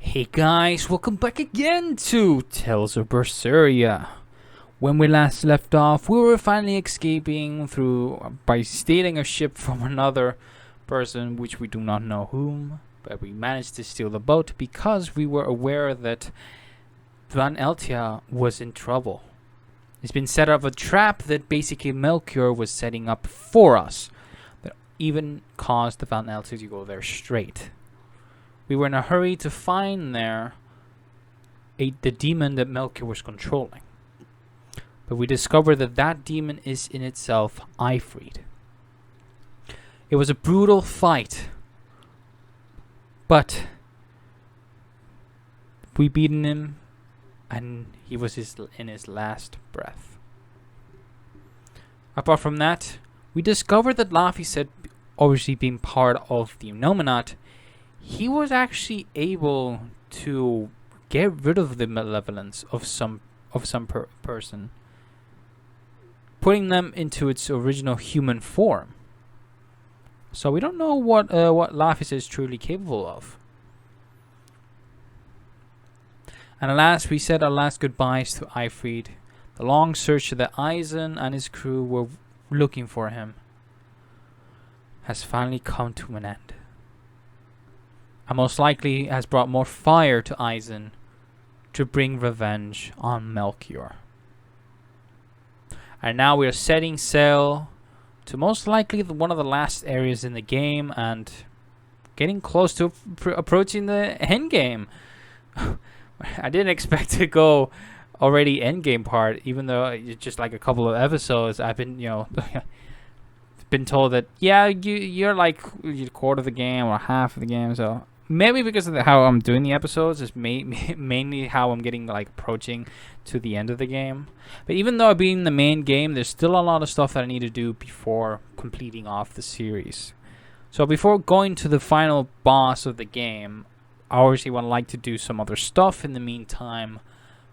Hey guys, welcome back again to Tales of Berseria. When we last left off, we were finally escaping by stealing a ship from another person, which we do not know whom, but we managed to steal the boat because we were aware that Van Eltia was in trouble. It's been set up a trap that basically Melchior was setting up for us, that even caused the Van Eltia to go there straight. We were in a hurry to find the demon that Melchior was controlling. But we discovered that demon is in itself Ifrit. It was a brutal fight. But we beaten him and he was in his last breath. Apart from that, we discovered that Laffy said, obviously being part of the Nominat, he was actually able to get rid of the malevolence of some person, putting them into its original human form. So we don't know what Laffy is truly capable of. And at last, we said our last goodbyes to Ifrit. The long search that Eisen and his crew were looking for him has finally come to an end. And most likely has brought more fire to Eisen to bring revenge on Melchior. And now we are setting sail to most likely one of the last areas in the game and getting close to approaching the end game. I didn't expect to go already end game part, even though it's just like a couple of episodes. I've been, been told that you're like a quarter of the game or half of the game, so. Maybe because of how I'm doing the episodes is mainly how I'm getting approaching to the end of the game. But even though I've been in the main game, there's still a lot of stuff that I need to do before completing off the series. So before going to the final boss of the game, I obviously like to do some other stuff in the meantime,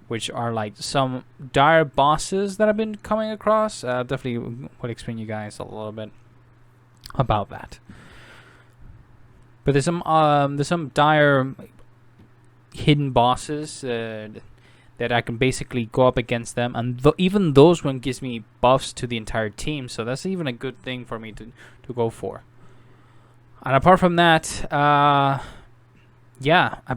which are like some dire bosses that I've been coming across. Definitely will explain you guys a little bit about that. But there's some dire hidden bosses that I can basically go up against them, and even those one gives me buffs to the entire team, so that's even a good thing for me to go for. And apart from that, I've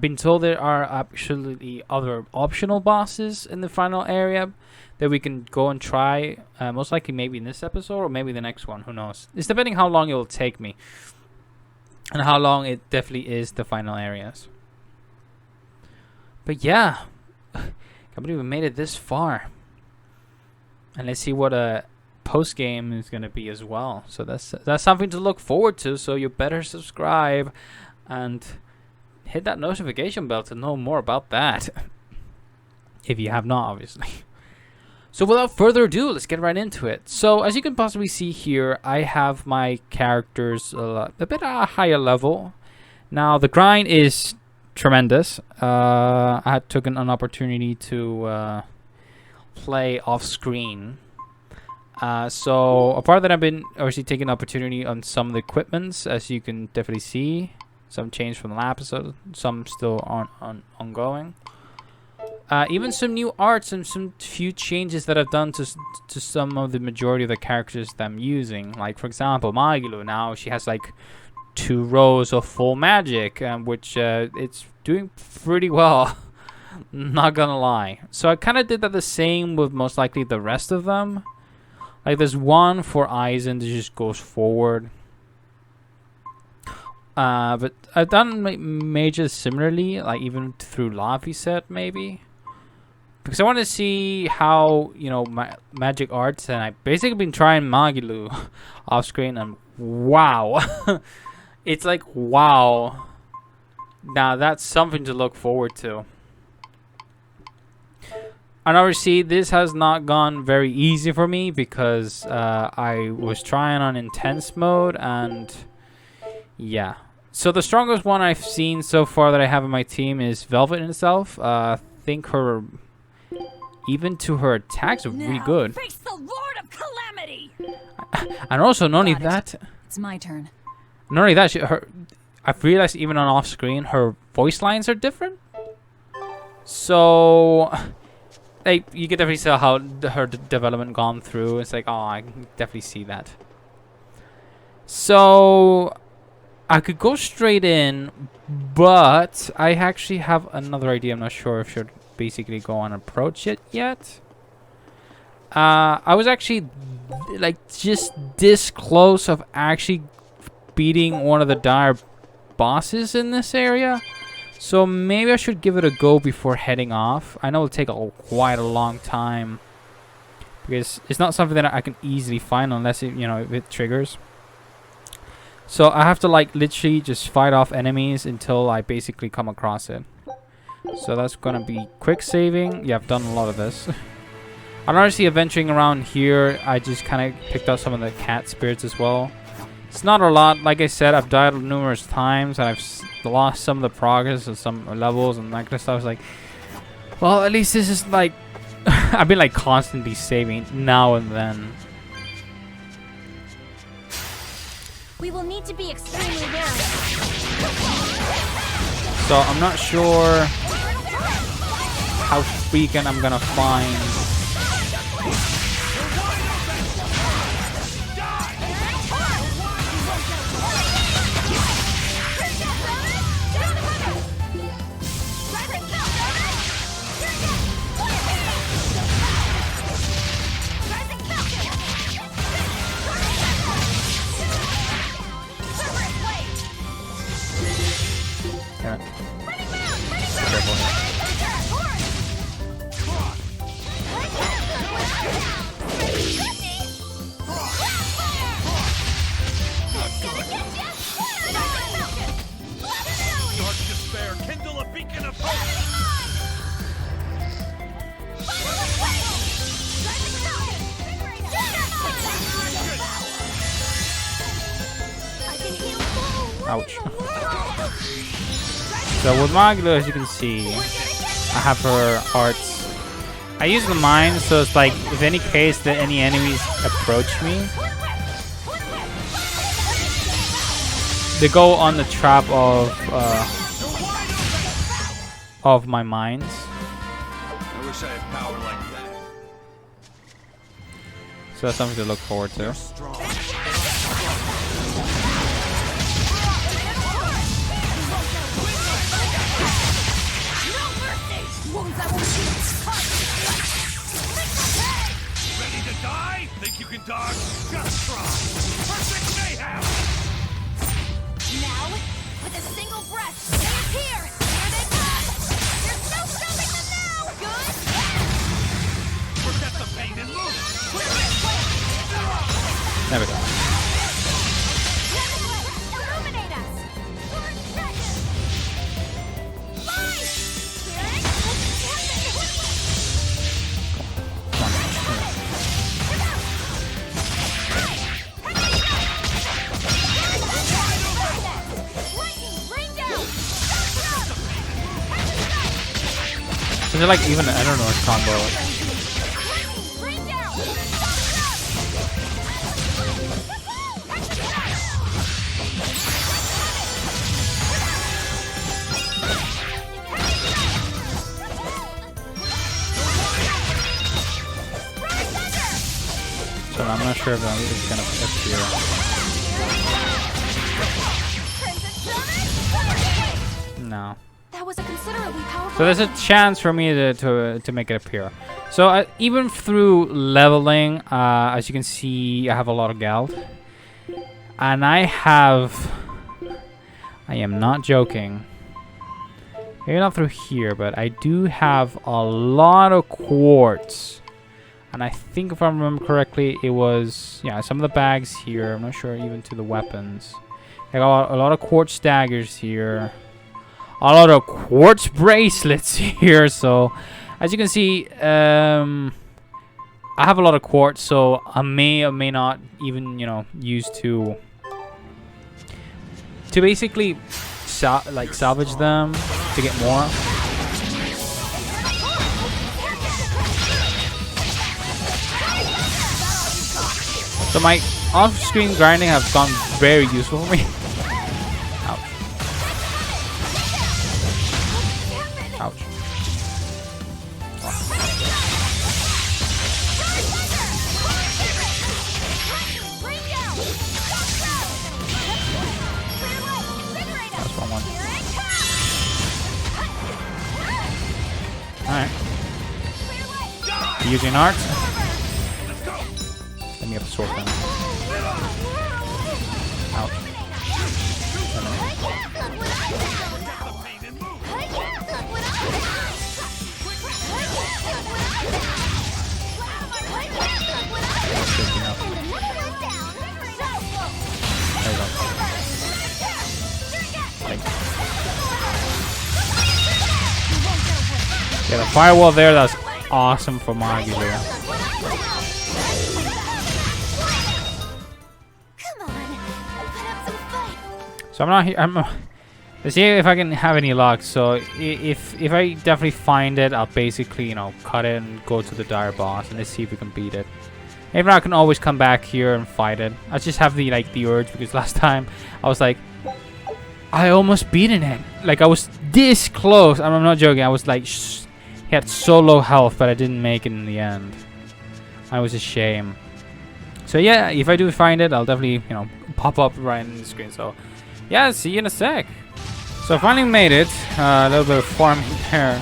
been told there are actually other optional bosses in the final area that we can go and try. Most likely maybe in this episode or maybe the next one. Who knows? It's depending how long it will take me. And how long it definitely is the final areas. But yeah, can't believe we made it this far. And let's see what a post game is gonna be as well. So that's something to look forward to. So you better subscribe and hit that notification bell to know more about that. If you have not, obviously. So without further ado, let's get right into it. So as you can possibly see here, I have my characters a bit higher level. Now the grind is tremendous. I had taken an opportunity to play off screen. So apart that, I've been obviously taking opportunity on some of the equipments, as you can definitely see. Some changed from the last episode, some still ongoing. Even some new arts and some few changes that I've done to some of the majority of the characters that I'm using. Like, for example, Magilu. Now she has like 2 rows of full magic, which it's doing pretty well. Not gonna lie. So I kind of did that the same with most likely the rest of them. Like, there's one for Eisen that just goes forward. But I've done mages similarly, like even through Laffy set maybe. Because I want to see how, magic arts, and I've basically been trying Magilu off screen, and wow. It's like, wow. Now that's something to look forward to. And obviously this has not gone very easy for me because I was trying on intense mode, and yeah. So the strongest one I've seen so far that I have in my team is Velvet in itself. I think even to her attacks are really good. Face the Lord of Calamity. And also, not only that, it's my turn. Not only that, I've realized even on off screen, her voice lines are different. So, like, you can definitely see how her development gone through. It's like, oh, I can definitely see that. So, I could go straight in, but I actually have another idea. I'm not sure if I should basically go and approach it yet. I was actually like just this close of actually beating one of the dire bosses in this area. So maybe I should give it a go before heading off. I know it'll take quite a long time because it's not something that I can easily find unless it, if it triggers. So I have to like literally just fight off enemies until I basically come across it. So that's gonna be quick saving. Yeah, I've done a lot of this. I'm honestly adventuring around here. I just kind of picked up some of the cat spirits as well. It's not a lot. Like I said, I've died numerous times and I've lost some of the progress of some levels and that kind of stuff. It's like, well, at least this is like I've been like constantly saving now and then. We will need to be extremely wary. So I'm not sure how freaking I'm gonna find. Ouch. So with Magla, as you can see, I have her arts. I use the mine, so it's like if any case that any enemies approach me, they go on the trap of my mines. I wish I had power like that. So that's something to look forward to. Ready to die? Think you can dodge? Just try. Perfect mayhem! Now, with a single breath, they're here! Here they come! There's no stopping them now! Good? Forget the pain and move! There we go. Illuminate us! Orange dragon! Fine! Spirit! Lightning! Rain down! So they're like even I don't know combo. Lightning! Rain down! So I'm not sure if it's gonna appear. No. That was a considerably powerful. So there's a chance for me to make it appear. So even through leveling, as you can see, I have a lot of gold, and I am not joking. Maybe not through here, but I do have a lot of quartz. And I think if I remember correctly, it was, yeah, some of the bags here. I'm not sure even to the weapons. I got a lot of quartz daggers here. A lot of quartz bracelets here. So, as you can see, I have a lot of quartz. So, I may or may not even, use to basically salvage them to get more. So my off-screen grinding has gone very useful for me. Ouch. Ouch. Using art. Let me have a sword then. Ouch. There you go. Yeah, the firewall there, that's awesome for Magi there. So I'm not here. Let's see if I can have any luck. So if I definitely find it, I'll basically, you know, cut it and go to the dire boss, and let's see if we can beat it. If not, I can always come back here and fight it. I just have the urge, because last time I was like, I almost beaten it. Like, I was this close. I'm not joking. I was like, he had so low health, but I didn't make it in the end. It was a shame. So yeah, if I do find it, I'll definitely, you know, pop up right in the screen. So yeah, see you in a sec. So I finally made it. A little bit of farming here.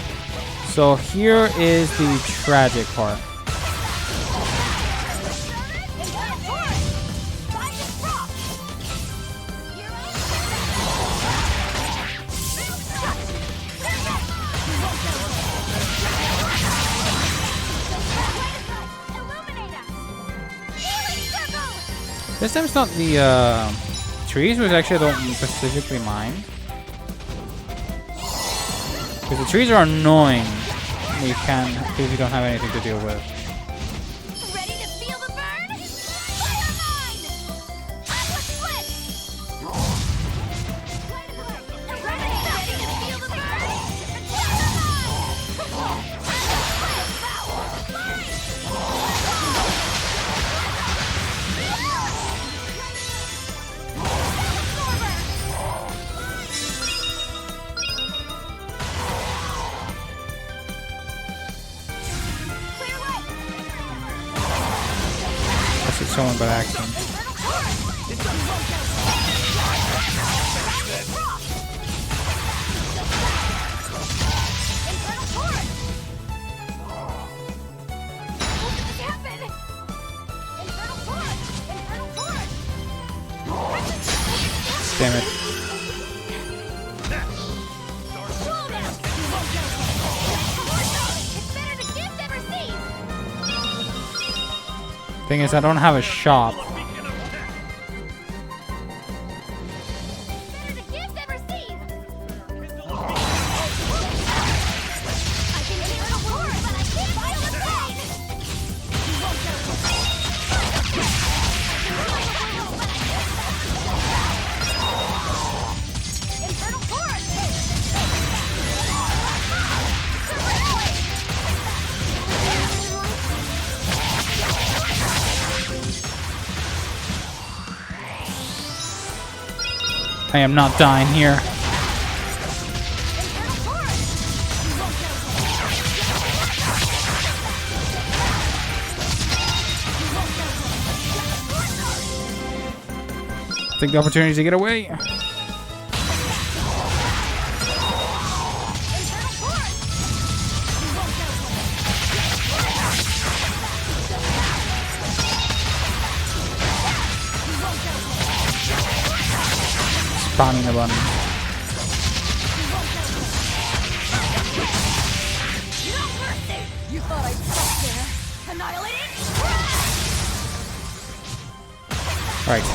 So here is the tragic part. This time it's not the trees, which actually I don't specifically mind. Because the trees are annoying. We can, because we don't have anything to deal with. Ready to feel the burn? Fire mine! Aqua split! Ready to feel the burn? That's it, someone by accident. Damn it. Thing is, I don't have a shop. I am not dying here. Take the opportunity to get away. Spamming the button. You thought I'd stop there? Annihilated? Right.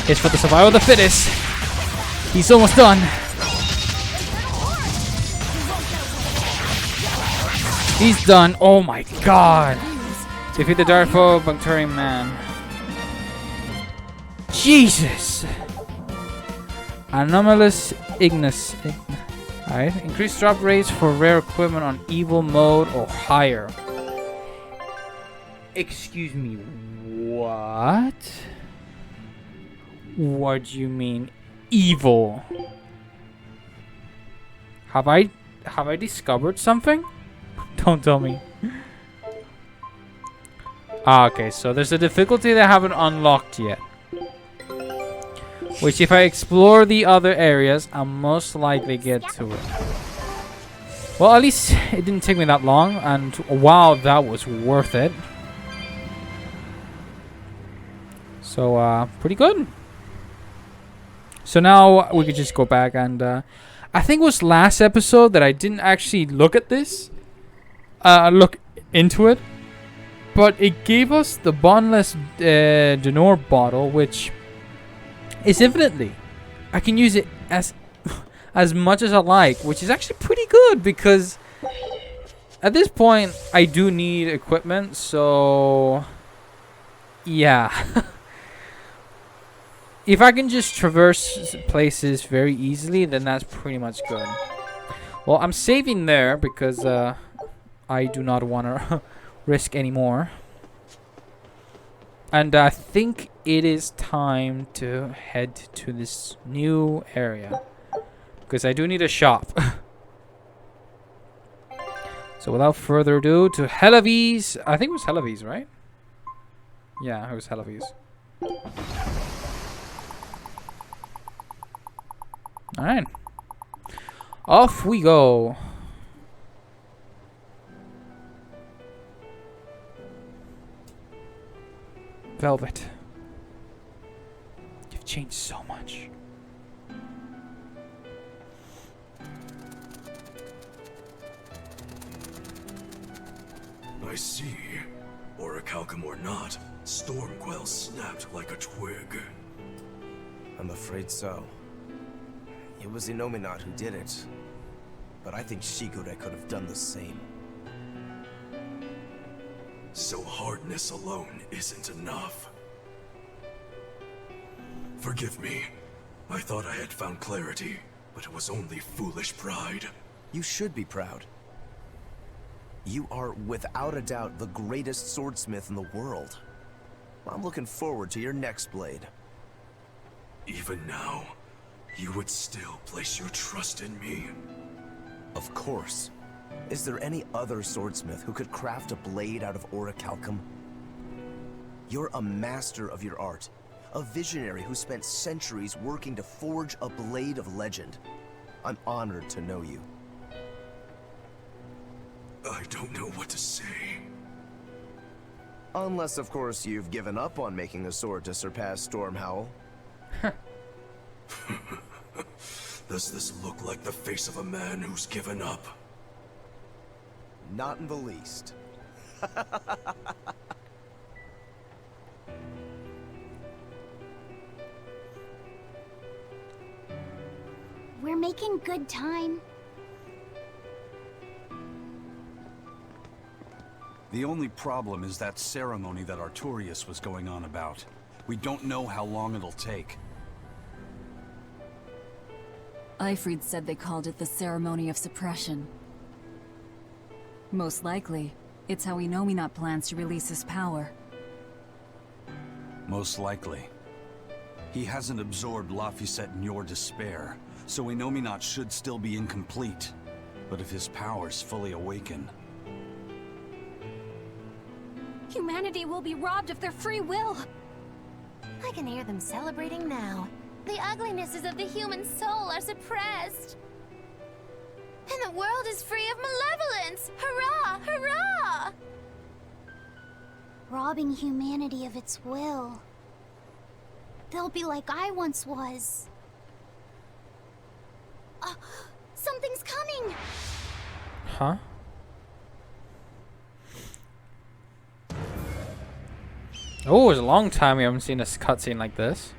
It's for the survival of the fittest. He's almost done. He's done. Oh my god. Defeat the Dark Foe, Bacterium Man. Jesus! Anomalous Ignis. Alright. Increased drop rates for rare equipment on evil mode or higher. Excuse me, what? What do you mean evil? Have I discovered something? Don't tell me. Okay, so there's a difficulty that I haven't unlocked yet. Which, if I explore the other areas, I'll most likely get to it. Well, at least it didn't take me that long, and wow, that was worth it. So, pretty good. So now we could just go back and, I think it was last episode that I didn't actually look at this, look into it, but it gave us the bondless Denor bottle, which is infinitely. I can use it as much as I like, which is actually pretty good because at this point I do need equipment, so yeah. If I can just traverse places very easily, then that's pretty much good. Well, I'm saving there because I do not want to risk anymore. And I think it is time to head to this new area, because I do need a shop. So without further ado, to Helavies. I think it was Helavies, right? Yeah, it was Helavies. Alright. Off we go. Velvet. You've changed so much. I see. Orichalcum or not, Stormquell snapped like a twig. I'm afraid so. It was Inominat who did it. But I think Shigure could have done the same. So hardness alone isn't enough. Forgive me. I thought I had found clarity, but it was only foolish pride. You should be proud. You are, without a doubt, the greatest swordsmith in the world. I'm looking forward to your next blade. Even now, you would still place your trust in me. Of course. Is there any other swordsmith who could craft a blade out of orichalcum? You're a master of your art, a visionary who spent centuries working to forge a blade of legend. I'm honored to know you. I don't know what to say. Unless, of course, you've given up on making a sword to surpass Stormhowl. Does this look like the face of a man who's given up? Not in the least. We're making good time. The only problem is that ceremony that Artorius was going on about. We don't know how long it'll take. Ifrid said they called it the Ceremony of Suppression. Most likely, it's how Inominat plans to release his power. Most likely. He hasn't absorbed Laphicet in your despair, so Inominat should still be incomplete. But if his powers fully awaken... Humanity will be robbed of their free will. I can hear them celebrating now. The uglinesses of the human soul are suppressed. And the world is free of malevolence! Hurrah! Hurrah! Robbing humanity of its will. They'll be like I once was. Something's coming! Huh? Oh, it was a long time we haven't seen a cutscene like this.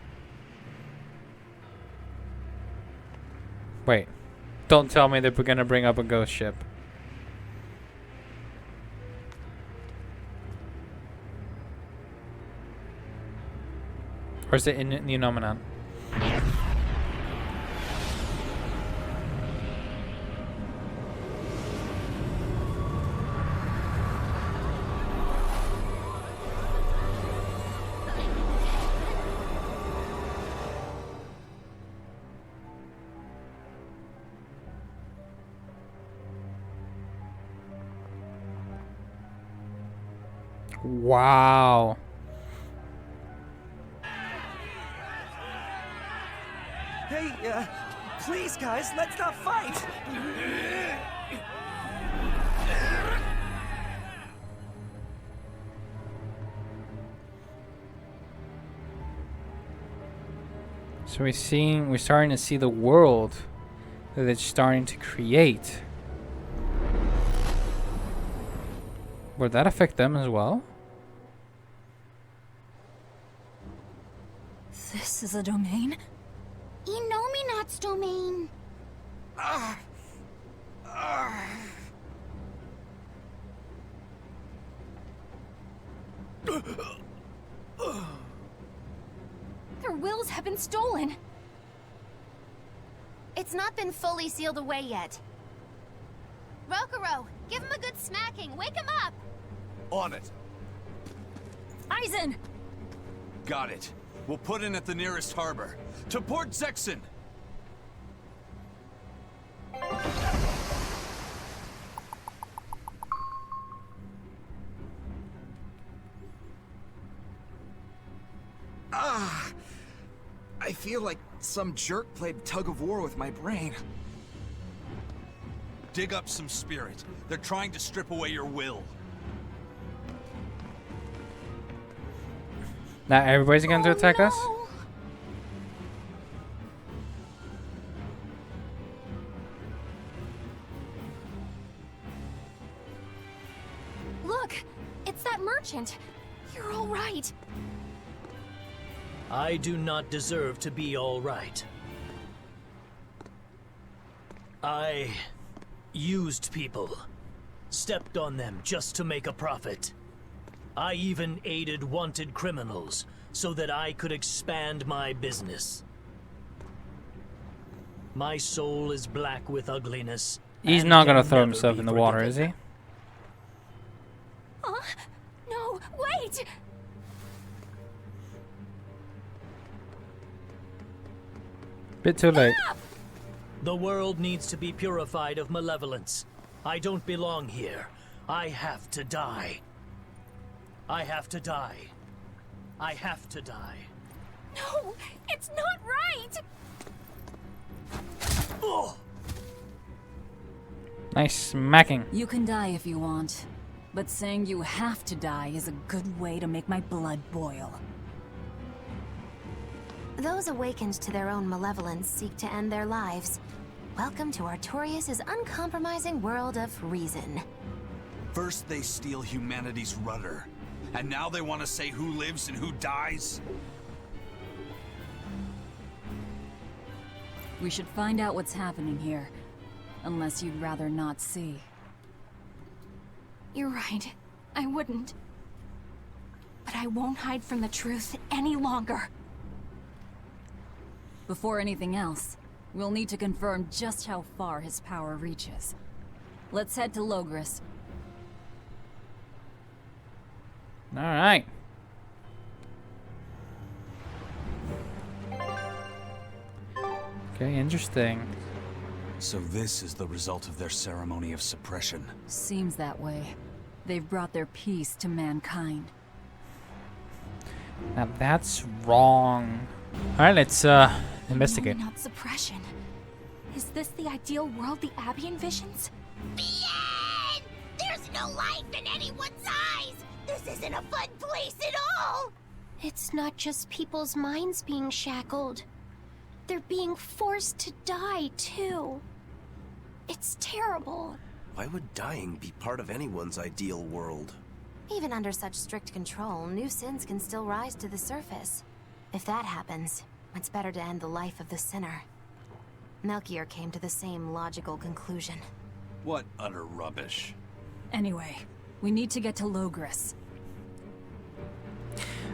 Wait. Don't tell me that we're gonna bring up a ghost ship. Or is it in the Inominat? Wow. Hey, Please, guys, let's not fight! So we're starting to see the world that it's starting to create. Would that affect them as well? This is a domain? Inominat's domain. Their wills have been stolen. It's not been fully sealed away yet. Rokuro, give him a good smacking. Wake him up. On it. Aizen! Got it. We'll put in at the nearest harbor. To Port Zexon! I feel like some jerk played tug of war with my brain. Dig up some spirit. They're trying to strip away your will. Now everybody's going to attack us? No. Look, it's that merchant. You're all right. I do not deserve to be all right. I used people, stepped on them just to make a profit. I even aided wanted criminals so that I could expand my business. My soul is black with ugliness. He's and not going to can throw never himself be in the water, is forgiven. he? No, wait! Bit too late. The world needs to be purified of malevolence. I don't belong here. I have to die. I have to die. I have to die. No, it's not right! Oh! Nice smacking. You can die if you want, but saying you have to die is a good way to make my blood boil. Those awakened to their own malevolence seek to end their lives. Welcome to Artorias' uncompromising world of reason. First they steal humanity's rudder. And now they want to say who lives and who dies? We should find out what's happening here. Unless you'd rather not see. You're right. I wouldn't. But I won't hide from the truth any longer. Before anything else, we'll need to confirm just how far his power reaches. Let's head to Logris. Alright. Okay, interesting. So this is the result of their ceremony of suppression. Seems that way. They've brought their peace to mankind. Now that's wrong. Alright, let's investigate. Not suppression. Is this the ideal world the Abbey envisions? The end! There's no life in anyone's eyes! This isn't a fun place at all! It's not just people's minds being shackled. They're being forced to die, too. It's terrible. Why would dying be part of anyone's ideal world? Even under such strict control, new sins can still rise to the surface. If that happens, it's better to end the life of the sinner. Melchior came to the same logical conclusion. What utter rubbish. Anyway, we need to get to Logris.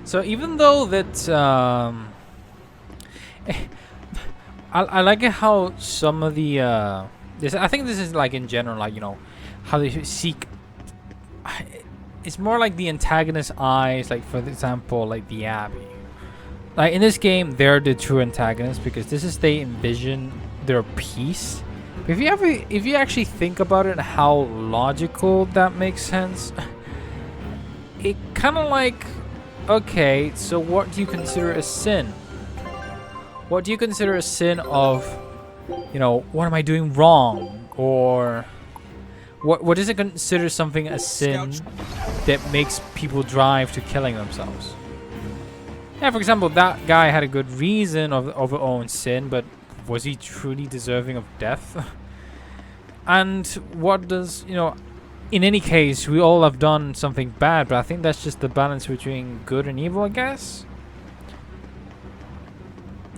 So even though that I like it how some of the this, I think this is like in general, like, you know, how they seek. It's more like the antagonist eyes, like for example, like the Abbey. Like in this game, they're the true antagonists because this is they envision their peace. If you actually think about it, how logical that makes sense, it kind of like, okay, so what do you consider a sin? What do you consider a sin of you know, what am I doing wrong? Or what is it considered something a sin that makes people drive to killing themselves? Yeah, for example, that guy had a good reason of his own sin, but was he truly deserving of death? And what does, you know, in any case, we all have done something bad, but I think that's just the balance between good and evil, I guess.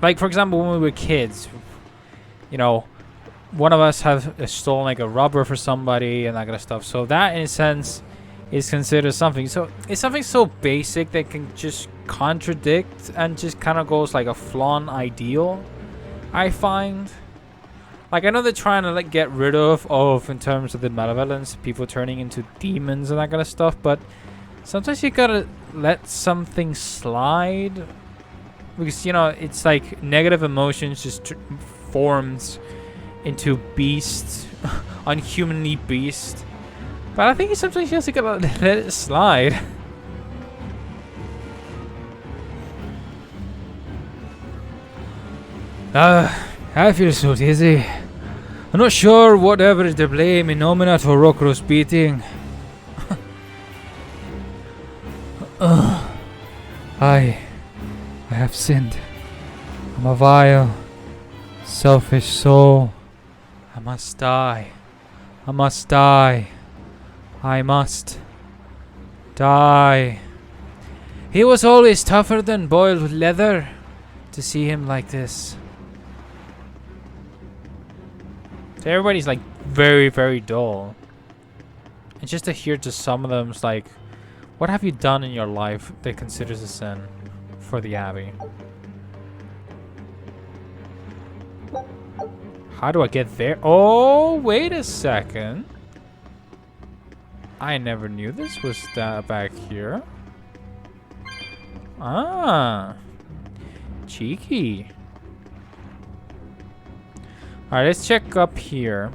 Like, for example, when we were kids, you know, one of us have stolen like a rubber for somebody and that kind of stuff. So that, in a sense, is considered something. So it's something so basic that can just contradict and just kind of goes like a flawed ideal, I find. Like, I know they're trying to like get rid of in terms of the malevolence, people turning into demons and that kind of stuff, but sometimes you gotta let something slide, because, you know, it's like negative emotions just forms into beasts, unhumanly beast. But I think sometimes you just gotta let it slide. I feel so dizzy. I'm not sure whatever is to blame Innomina for Rokro's beating. I have sinned. I'm a vile, selfish soul. I must die. I must die. I must die. He was always tougher than boiled leather. To see him like this. So everybody's like very, very dull. And just to hear to some of them, it's like, what have you done in your life that considers a sin for the Abbey? How do I get there? Oh, wait a second. I never knew this was back here. Ah. Cheeky. Alright, let's check up here.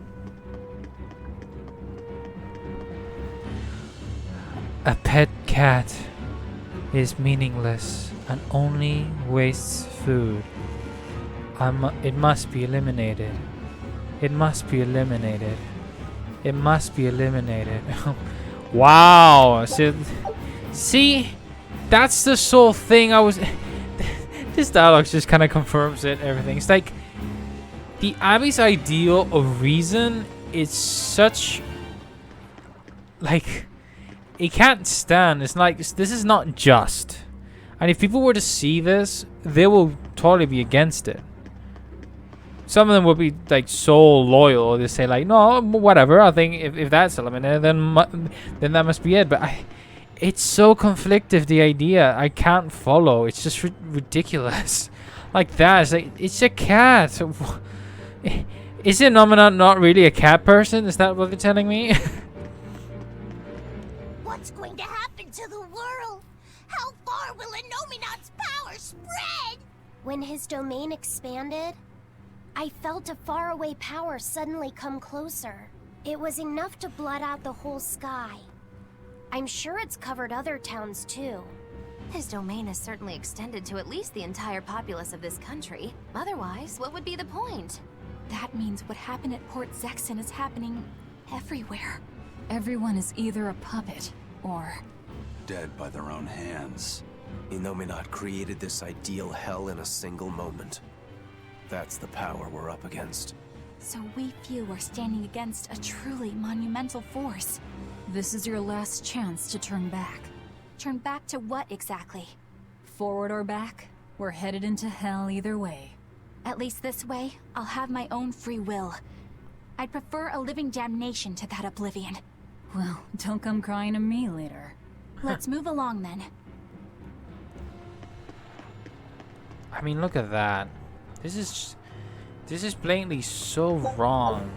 A pet cat is meaningless and only wastes food. It must be eliminated. It must be eliminated. It must be eliminated. Wow. So, see, that's the sole thing I was... This dialogue just kind of confirms it, everything. It's like, the Abbey's ideal of reason is such... Like, it can't stand. It's like, this is not just. And if people were to see this, they will totally be against it. Some of them will be like so loyal. They say like, no, whatever. I think if that's eliminated, then that must be it. But it's so conflictive, the idea. I can't follow. It's just ridiculous. Like that. It's like, it's a cat. Is Innomina not really a cat person? Is that what they're telling me? What's going to happen to the world? How far will Innomina's power spread? When his domain expanded, I felt a faraway power suddenly come closer. It was enough to blot out the whole sky. I'm sure it's covered other towns too. His domain is certainly extended to at least the entire populace of this country. Otherwise, what would be the point? That means what happened at Port Zexon is happening everywhere. Everyone is either a puppet or... dead by their own hands. Innominat created this ideal hell in a single moment. That's the power we're up against. So we few are standing against a truly monumental force. This is your last chance to turn back. Turn back to what exactly? Forward or back, we're headed into hell either way. At least this way, I'll have my own free will. I'd prefer a living damnation to that oblivion. Well, don't come crying to me later. Let's move along then. I mean, look at that. This is blatantly so wrong.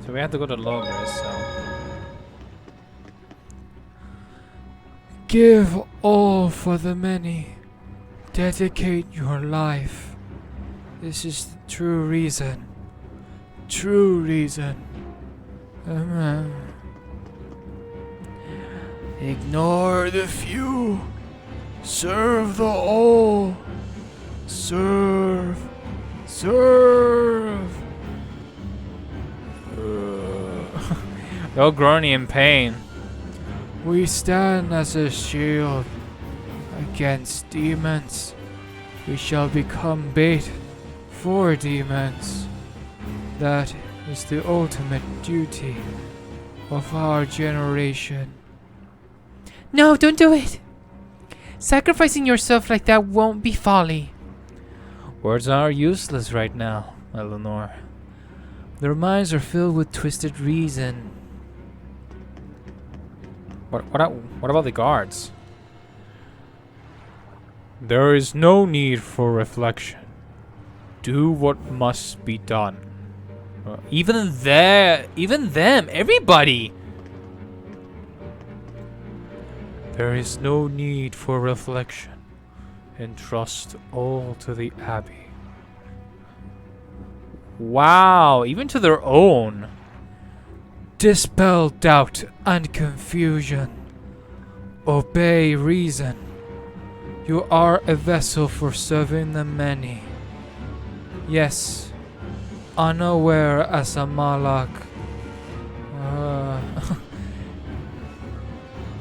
So we have to go to Logres, so... Give all for the many. Dedicate your life. This is the true reason. True reason. Ignore the few. Serve the all. Serve. Serve. They're all groaning in pain. We stand as a shield against demons. We shall become bait for demons. That is the ultimate duty of our generation. No, don't do it! Sacrificing yourself like that won't be folly. Words are useless right now, Eleanor. Their minds are filled with twisted reason. What about the guards? There is no need for reflection. Do what must be done. Even them, everybody. There is no need for reflection. Entrust all to the Abbey. Wow, even to their own. Dispel doubt and confusion. Obey reason. You are a vessel for serving the many. Yes, unaware as a Malak.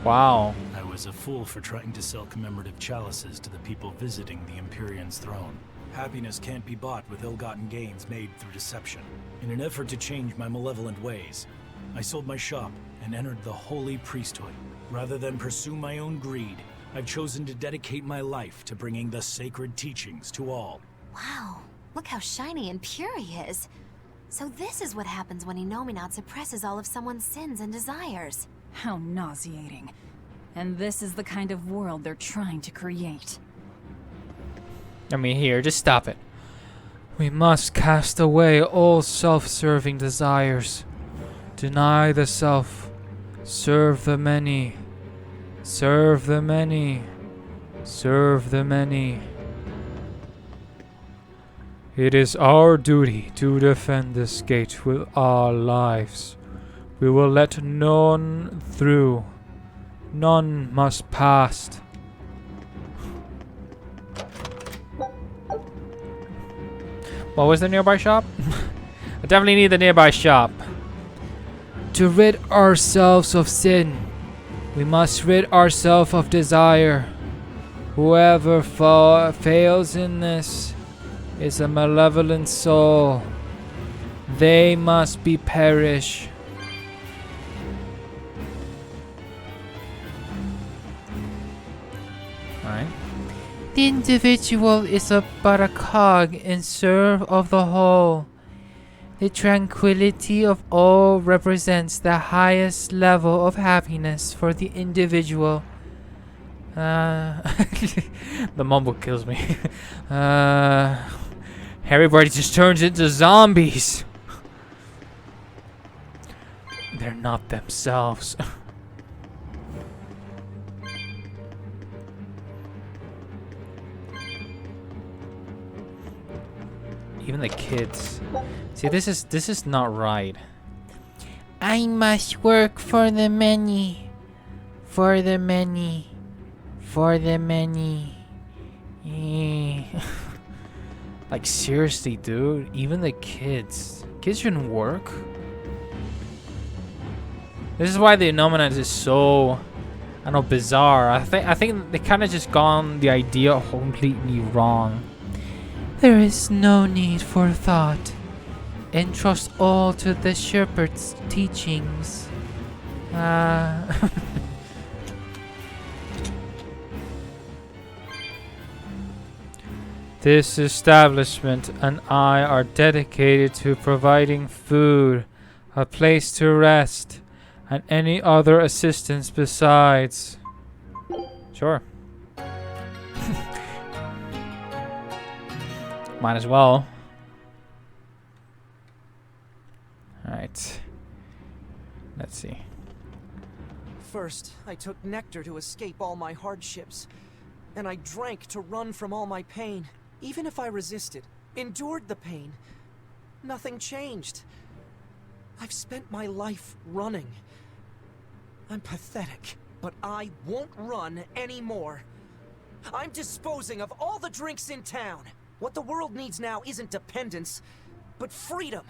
Wow. I was a fool for trying to sell commemorative chalices to the people visiting the Empyrean's throne. Happiness can't be bought with ill-gotten gains made through deception. In an effort to change my malevolent ways, I sold my shop and entered the holy priesthood. Rather than pursue my own greed, I've chosen to dedicate my life to bringing the sacred teachings to all. Wow, look how shiny and pure he is. So this is what happens when Inominat suppresses all of someone's sins and desires. How nauseating. And this is the kind of world they're trying to create. I mean, here, just stop it. We must cast away all self-serving desires. Deny the self. Serve the many. Serve the many. Serve the many. It is our duty to defend this gate with our lives. We will let none through. None must pass. What was the nearby shop? I definitely need the nearby shop. To rid ourselves of sin, we must rid ourselves of desire. Whoever fails in this is a malevolent soul. They must be perished. Alright. The individual is but a cog in serve of the whole. The tranquility of all represents the highest level of happiness for the individual. The mumble kills me. Everybody just turns into zombies. They're not themselves. Even the kids. See, this is not right. I must work for the many. For the many. For the many. Like, seriously, dude. Even the kids. Kids shouldn't work. This is why the Innominate is so, I don't know, bizarre. I think they kind of just gone the idea completely wrong. There is no need for thought. Entrust all to the shepherd's teachings. This establishment and I are dedicated to providing food, a place to rest, and any other assistance besides. Sure. Might as well. Alright. Let's see. First, I took nectar to escape all my hardships. Then I drank to run from all my pain. Even if I resisted, endured the pain, nothing changed. I've spent my life running. I'm pathetic, but I won't run anymore. I'm disposing of all the drinks in town. What the world needs now isn't dependence, but freedom.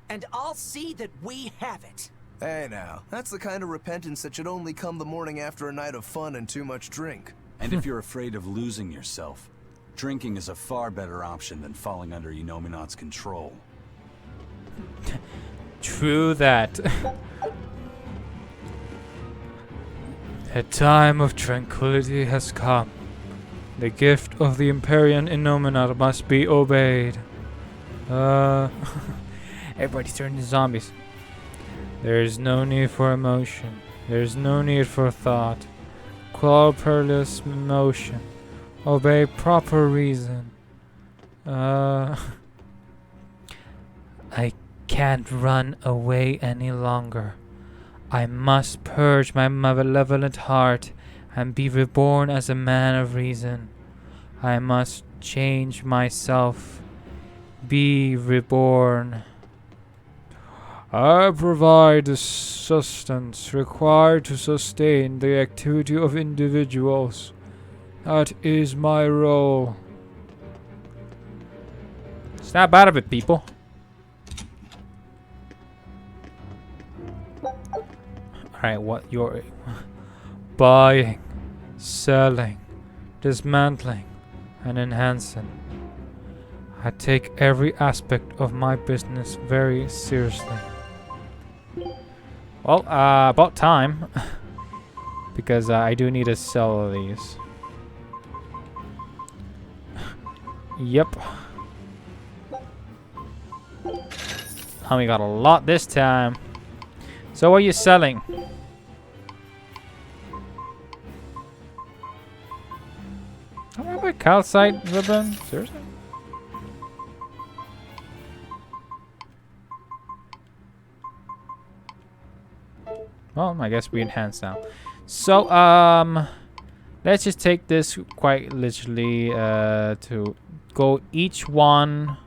And I'll see that we have it. Hey now, that's the kind of repentance that should only come the morning after a night of fun and too much drink. And if you're afraid of losing yourself, drinking is a far better option than falling under Inominat's control. True that. A time of tranquility has come. The gift of the Empyrean Innominat must be obeyed. Everybody's turning to zombies. There is no need for emotion. There is no need for thought. Quell perilous motion. Obey proper reason. I can't run away any longer. I must purge my malevolent heart and be reborn as a man of reason. I must change myself. Be reborn. I provide the sustenance required to sustain the activity of individuals. That is my role. Snap out of it, people. Alright, what you're buying, selling, dismantling, and enhancing. I take every aspect of my business very seriously. Well, about time. Because I do need to sell these. Yep. And we got a lot this time. So what are you selling? How about calcite ribbon? Seriously? Well, I guess we enhance now. So, let's just take this quite literally to go each one.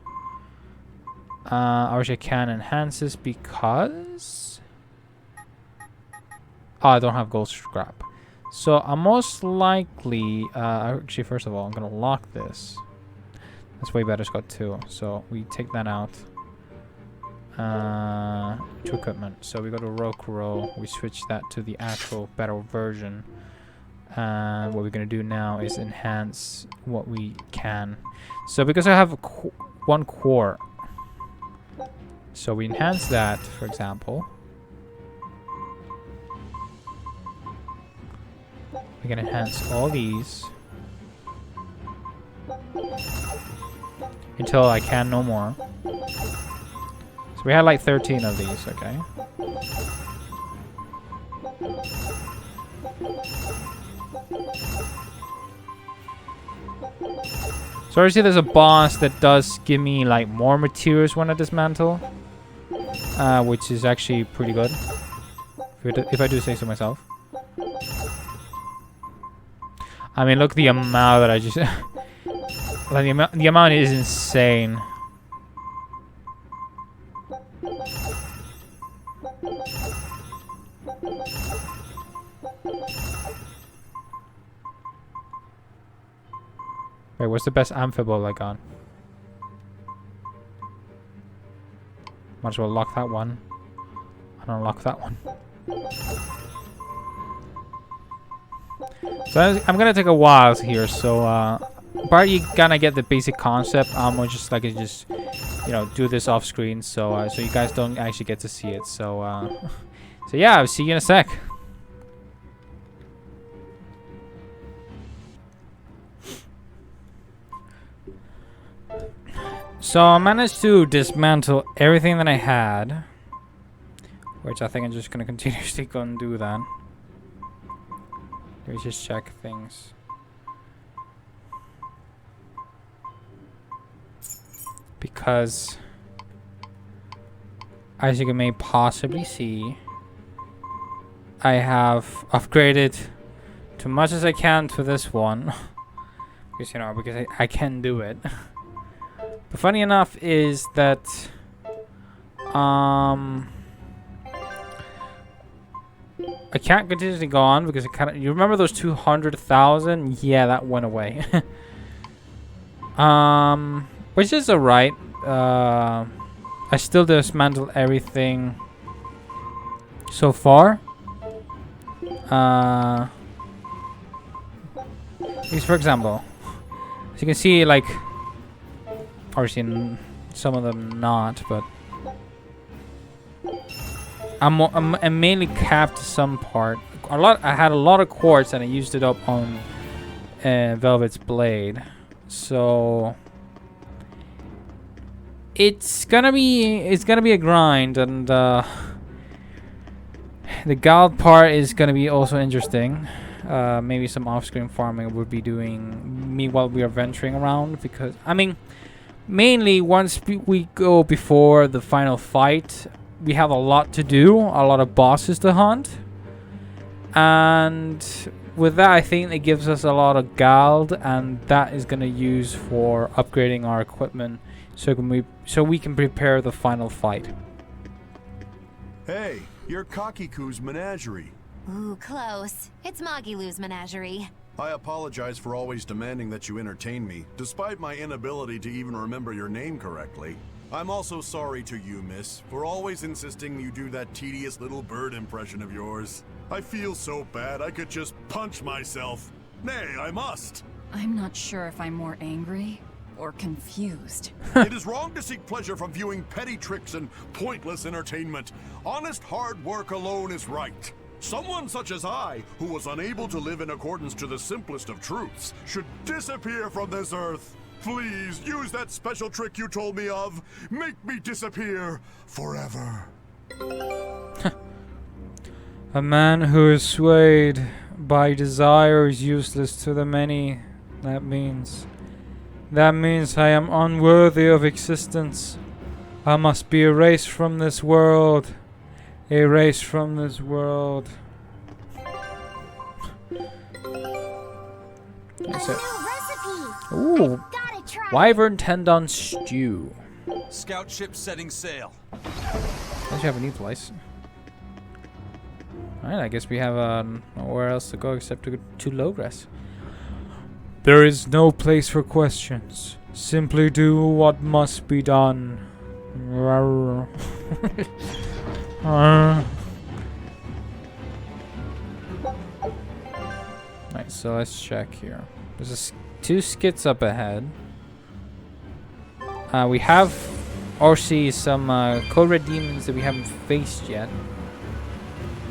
I wish I can enhance this because I don't have gold scrap. So I'm most likely actually, first of all, I'm gonna lock this. That's way better. It's got 2, so we take that out. To equipment. So we go to Row. We switch that to the actual better version. And what we're gonna do now is enhance what we can. So because I have 1 core, so we enhance that, for example. We can enhance all these until I can no more. So we had like 13 of these, okay? So obviously there's a boss that does give me like more materials when I dismantle. Which is actually pretty good. If I do say so myself. I mean, look the amount that I just... like the amount is insane. Wait, what's the best amphibole I got? Might as well lock that one. And unlock that one. So I'm gonna take a while here, so but you gonna get the basic concept. I'm gonna just you know, do this off screen, so so you guys don't actually get to see it. So so yeah, I'll see you in a sec. So I managed to dismantle everything that I had, which I think I'm just gonna continuously go and do that. Let me just check things. Because, as you may possibly see, I have upgraded to much as I can to this one. Because, you know, because I can do it. But funny enough is that I can't continuously go on because it kind of. You remember those 200,000? Yeah, that went away. Which is alright. I still dismantled everything so far. Because for example, as you can see, like, obviously some of them not, but I'm mainly capped some part. I had a lot of quartz and I used it up on Velvet's blade, so it's gonna be a grind, and the gold part is gonna be also interesting. Maybe some off-screen farming we'll be doing while we are venturing around, because I mean, mainly once we go before the final fight, we have a lot to do, a lot of bosses to hunt, and with that I think it gives us a lot of gold, and that is going to use for upgrading our equipment so we can prepare the final fight. Hey, you're Kakiku's menagerie. Ooh, close. It's Magilu's menagerie. I apologize for always demanding that you entertain me, despite my inability to even remember your name correctly. I'm also sorry to you, miss, for always insisting you do that tedious little bird impression of yours. I feel so bad I could just punch myself. Nay, I must. I'm not sure if I'm more angry or confused. It is wrong to seek pleasure from viewing petty tricks and pointless entertainment. Honest hard work alone is right. Someone such as I, who was unable to live in accordance to the simplest of truths, should disappear from this earth. Please, use that special trick you told me of. Make me disappear forever. A man who is swayed by desire is useless to the many. That means I am unworthy of existence. I must be erased from this world. Erased from this world. That's it. Ooh, wyvern tendon stew. Scout ship setting sail. Unless you have a new place. Alright, I guess we have nowhere else to go except to Logres. There is no place for questions. Simply do what must be done. Right, so let's check here. There's two skits up ahead. We have see some code red demons that we haven't faced yet.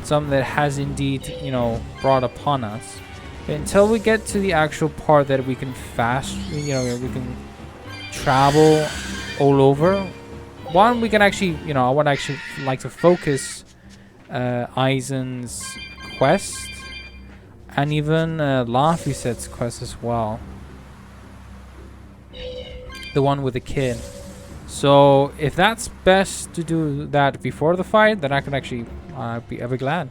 Some that has indeed, you know, brought upon us. But until we get to the actual part that we can we can travel all over. One, we can actually, you know, I would actually like to focus Aizen's quest and even Laphicet's quest as well. The one with the kid. So if that's best to do that before the fight, then I can actually be ever glad.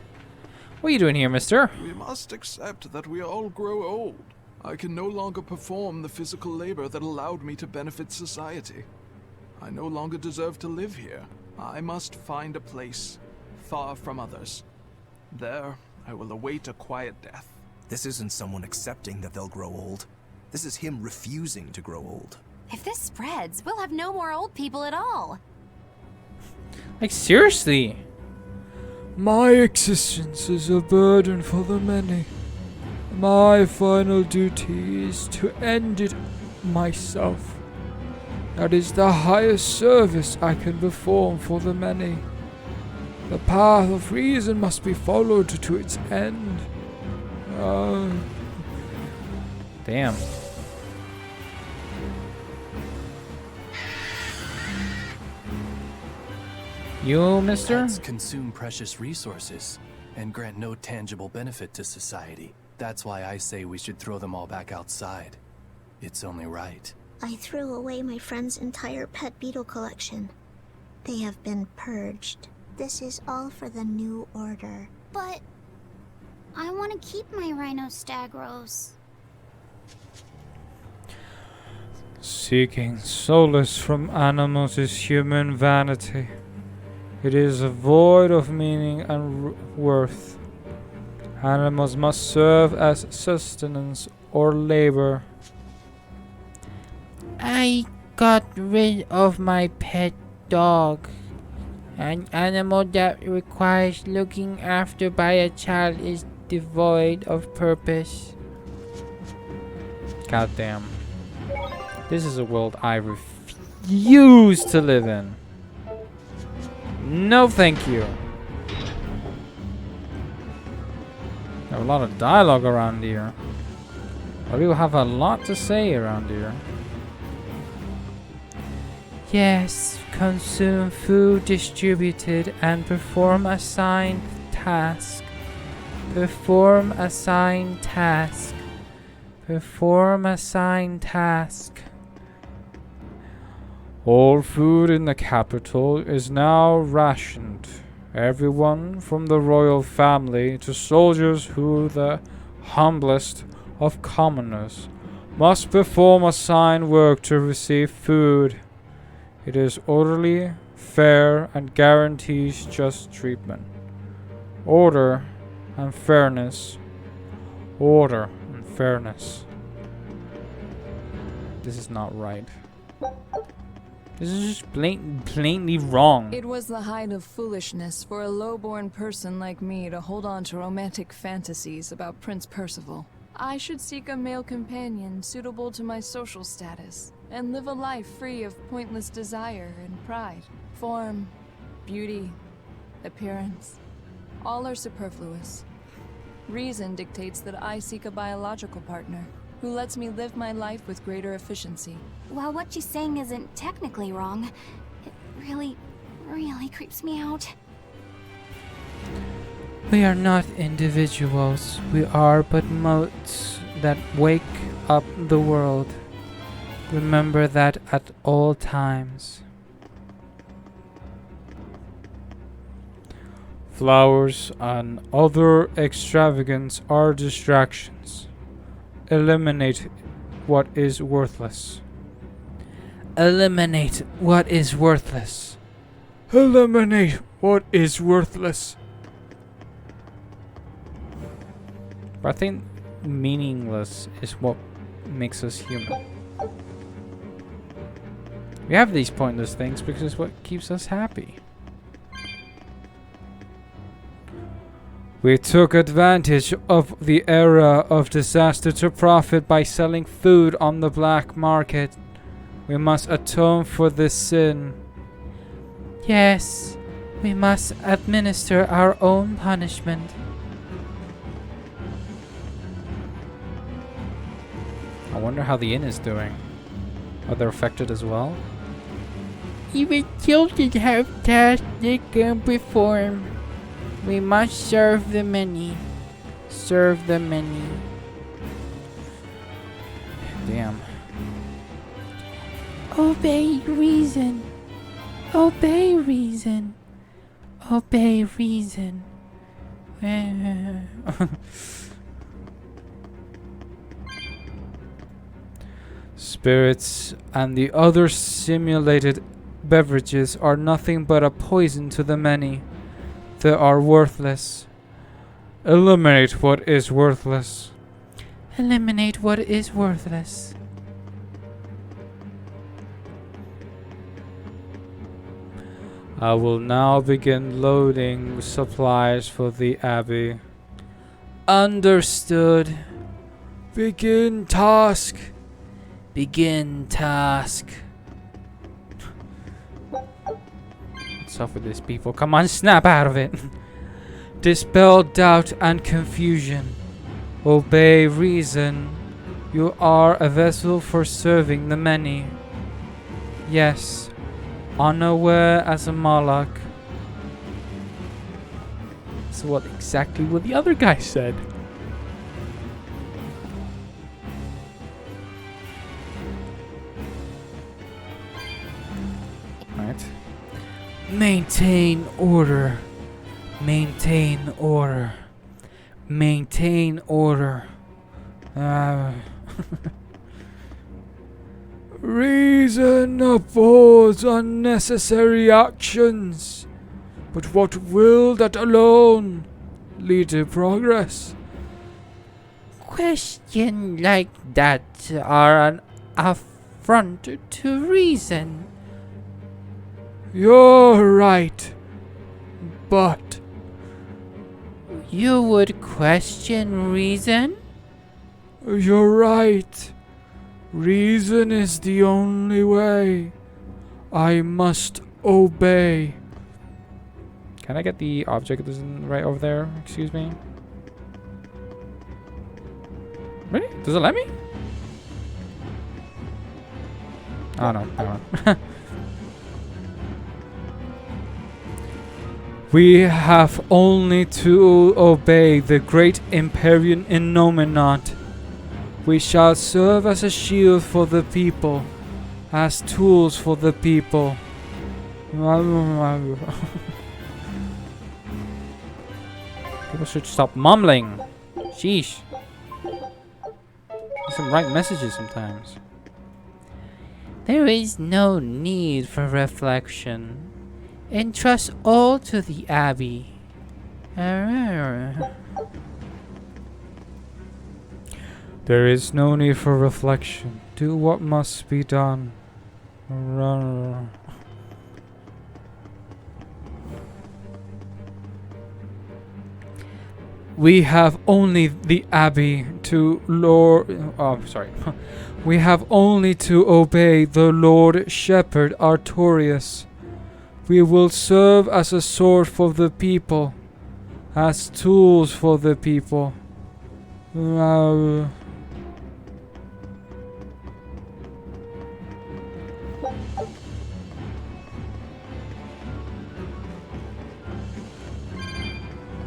What are you doing here, mister? We must accept that we all grow old. I can no longer perform the physical labor that allowed me to benefit society. I no longer deserve to live here. I must find a place far from others. There, I will await a quiet death. This isn't someone accepting that they'll grow old. This is him refusing to grow old. If this spreads, we'll have no more old people at all. Like, seriously? My existence is a burden for the many. My final duty is to end it myself. That is the highest service I can perform for the many. The path of reason must be followed to its end. Damn. You, mister? Pets consume precious resources and grant no tangible benefit to society. That's why I say we should throw them all back outside. It's only right. I threw away my friend's entire pet beetle collection. They have been purged. This is all for the new order. But I want to keep my rhinostagros. Seeking solace from animals is human vanity. It is void of meaning and worth. Animals must serve as sustenance or labor. I got rid of my pet dog. An animal that requires looking after by a child is devoid of purpose. Goddamn. This is a world I refuse to live in. No thank you. Have a lot of dialogue around here. People have a lot to say around here. Yes, consume food distributed and perform assigned task. Perform assigned task. Perform assigned task. All food in the capital is now rationed. Everyone from the royal family to soldiers who the humblest of commoners must perform assigned work to receive food. It is orderly, fair, and guarantees just treatment. Order and fairness. Order and fairness. This is not right. This is just plainly wrong. It was the height of foolishness for a low-born person like me to hold on to romantic fantasies about Prince Percival. I should seek a male companion suitable to my social status, and live a life free of pointless desire and pride. Form, beauty, appearance, all are superfluous. Reason dictates that I seek a biological partner, who lets me live my life with greater efficiency. While what she's saying isn't technically wrong, it really creeps me out. We are not individuals. We are but motes that wake up the world. Remember that at all times. Flowers and other extravagance are distractions. Eliminate what is worthless. Eliminate what is worthless. Eliminate what is worthless. But I think meaningless is what makes us human. We have these pointless things because it's what keeps us happy. We took advantage of the era of disaster to profit by selling food on the black market. We must atone for this sin. Yes, we must administer our own punishment. I wonder how the inn is doing. Are they affected as well? Even children have tasks they can perform. We must serve the many. Serve the many. Damn. Obey reason. Obey reason. Obey reason. Spirits and the other simulated beverages are nothing but a poison to the many. They are worthless. Eliminate what is worthless. Eliminate what is worthless. I will now begin loading supplies for the Abbey. Understood. Begin task. Begin task. What's up with these people? Come on, snap out of it. Dispel doubt and confusion. Obey reason. You are a vessel for serving the many. Yes, unaware as a Moloch. That's exactly what the other guy said. Right. Maintain order. Maintain order. Maintain order. Reason affords unnecessary actions, but what will that alone? lead to progress. Questions like that are an affront to reason. You're right, but you would question reason? You're right. Reason is the only way. I must obey. Can I get the object that's right over there? Excuse me. Really? Does it let me? Oh no, never mind. We have only to obey the great Imperial Innominat. We shall serve as a shield for the people, as tools for the people. People should stop mumbling. Sheesh. Some right messages sometimes. There is no need for reflection. Entrust all to the Abbey. There is no need for reflection. Do what must be done. We have only the Abbey to Lord. Oh, sorry. We have only to obey the Lord Shepherd Artorius. We will serve as a sword for the people, as tools for the people.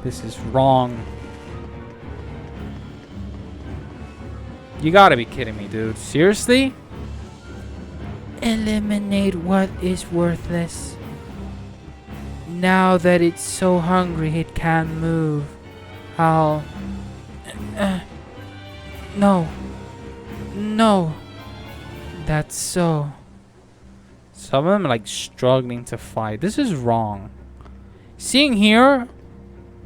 This is wrong. You gotta be kidding me, dude. Seriously? Eliminate what is worthless. Now that it's so hungry it can't move, I'll... No. No. That's so. Some of them are like struggling to fight. This is wrong. Seeing here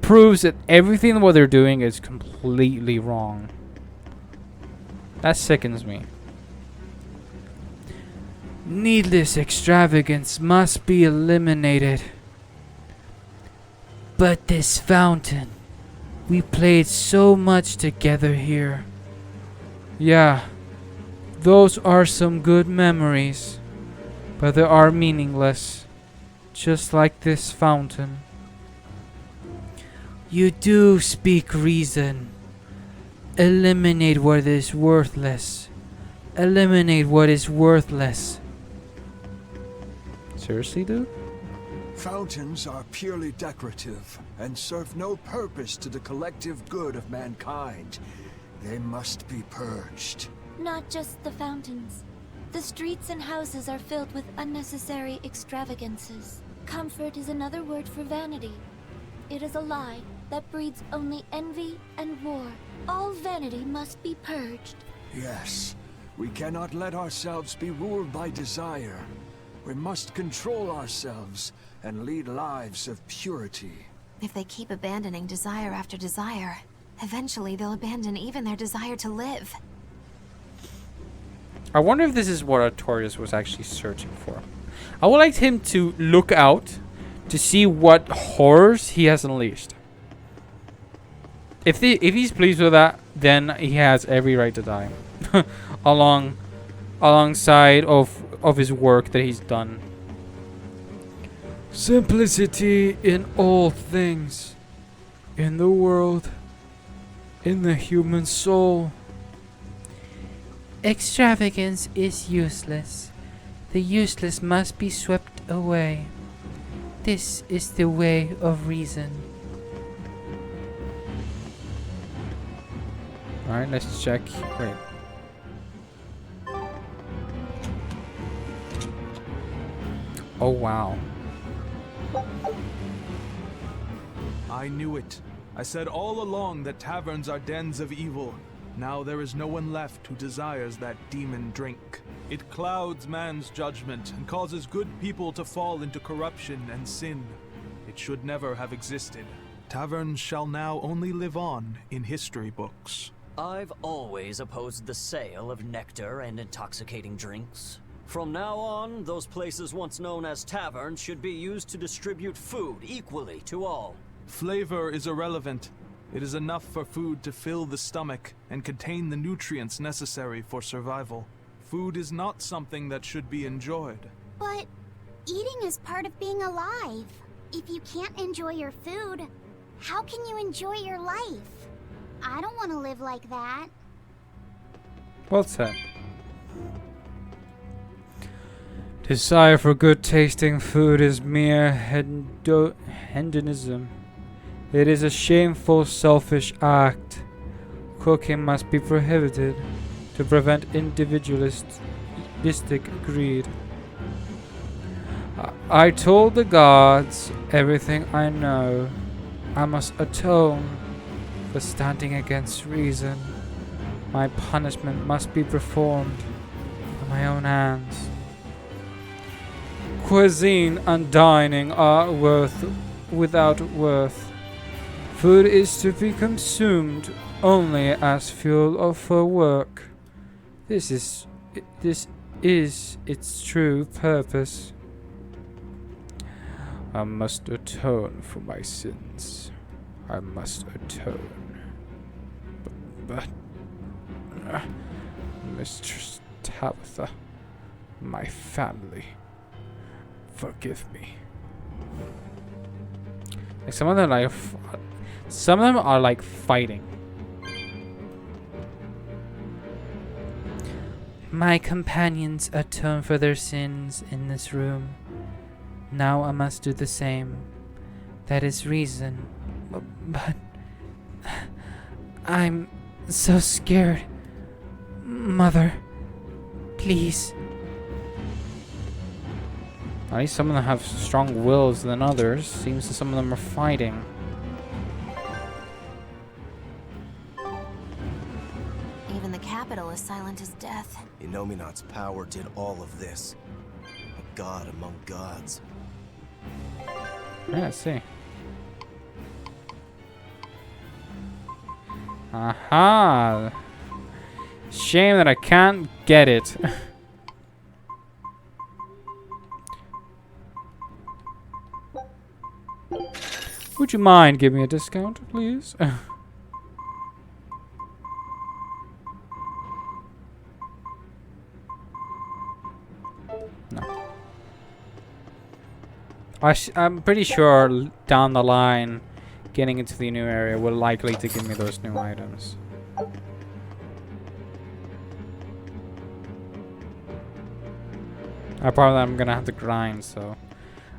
proves that everything what they're doing is completely wrong. That sickens me. Needless extravagance must be eliminated. But this fountain, we played so much together here. Yeah, those are some good memories, but they are meaningless, just like this fountain. You do speak reason. Eliminate what is worthless. Eliminate what is worthless. Seriously, dude? Fountains are purely decorative and serve no purpose to the collective good of mankind. They must be purged. Not just the fountains. The streets and houses are filled with unnecessary extravagances. Comfort is another word for vanity. It is a lie that breeds only envy and war. All vanity must be purged. Yes, we cannot let ourselves be ruled by desire. We must control ourselves and lead lives of purity. If they keep abandoning desire after desire, eventually they'll abandon even their desire to live. I wonder if this is what Artorius was actually searching for. I would like him to look out to see what horrors he has unleashed. If he's pleased with that, then he has every right to die. Alongside of his work that he's done. Simplicity in all things. In the world. In the human soul. Extravagance is useless. The useless must be swept away. This is the way of reason. Alright, let's check. Wait. Oh, wow. I knew it. I said all along that taverns are dens of evil. Now there is no one left who desires that demon drink. It clouds man's judgment and causes good people to fall into corruption and sin. It should never have existed. Taverns shall now only live on in history books. I've always opposed the sale of nectar and intoxicating drinks. From now on, those places once known as taverns should be used to distribute food equally to all. Flavor is irrelevant. It is enough for food to fill the stomach and contain the nutrients necessary for survival. Food is not something that should be enjoyed. But eating is part of being alive. If you can't enjoy your food, how can you enjoy your life? I don't want to live like that. Well said. Desire for good tasting food is mere hedonism. It is a shameful, selfish act. Cooking must be prohibited to prevent individualistic greed. I told the gods everything I know. I must atone for standing against reason. My punishment must be performed by my own hands. Cuisine and dining are without worth. Food is to be consumed only as fuel for work. This is its true purpose. I must atone for my sins. I must atone. But Mistress Tabitha, my family, forgive me. Like some of them are like fighting. My companions atone for their sins in this room. Now I must do the same. That is reason. But I'm so scared. Mother, please. At least some of them have strong wills than others. Seems that some of them are fighting. Even the capital is silent as death. Inominat's power did all of this. A god among gods. Yeah, let's see. Aha! Shame that I can't get it. Would you mind giving me a discount, please? No. I'm pretty sure down the line, getting into the new area will likely to give me those new items. Apart I'm gonna have to grind, so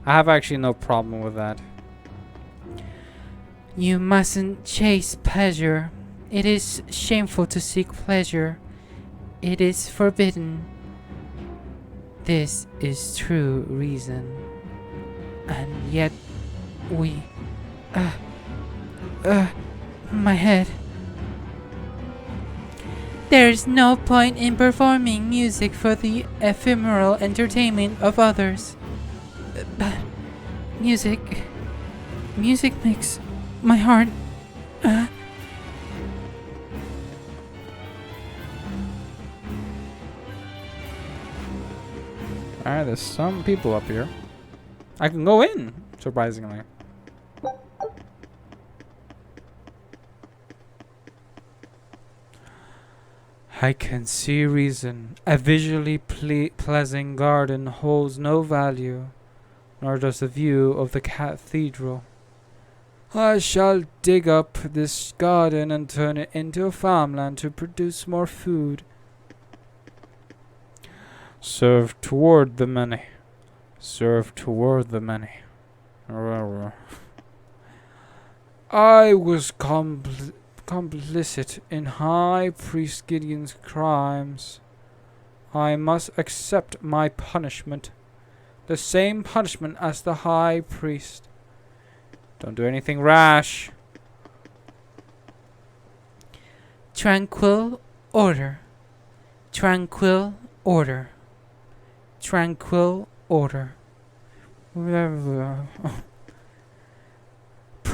I have actually no problem with that. You mustn't chase pleasure. It is shameful to seek pleasure. It is forbidden. This is true reason. And yet we... my head. There is no point in performing music for the ephemeral entertainment of others. But music makes my heart... Alright, there's some people up here. I can go in, surprisingly. I can see reason. A visually pleasing garden holds no value, nor does the view of the cathedral. I shall dig up this garden and turn it into a farmland to produce more food. Serve toward the many. Serve toward the many. I was complicit in High Priest Gideon's crimes. I must accept my punishment. The same punishment as the High Priest. Don't do anything rash. Tranquil order. Tranquil order. Tranquil order.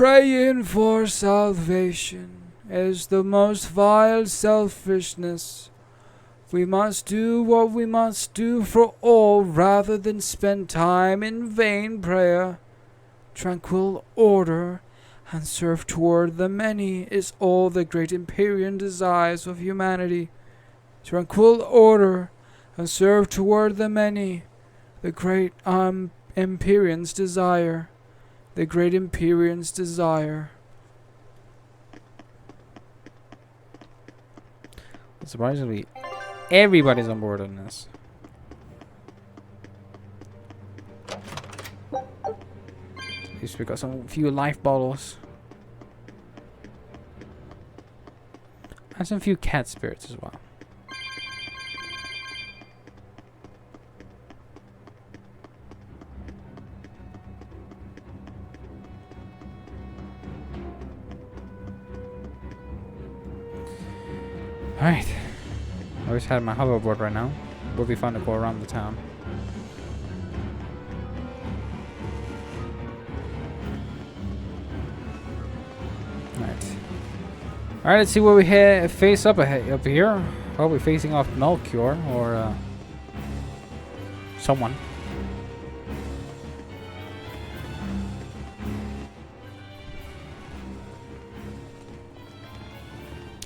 praying for salvation is the most vile selfishness. We must do what we must do for all rather than spend time in vain prayer. Tranquil order and serve toward the many is all the great Empyrean desires of humanity. Tranquil order and serve toward the many, the great Empyrean's desire. The great Empyrean's desire. Surprisingly, everybody's on board on this. At least we got some few life bottles. And some few cat spirits as well. Alright. I always had my hoverboard right now. Will be fun to go around the town. Alright. Alright, let's see what we face up here. Oh, we're facing off Melchior or someone.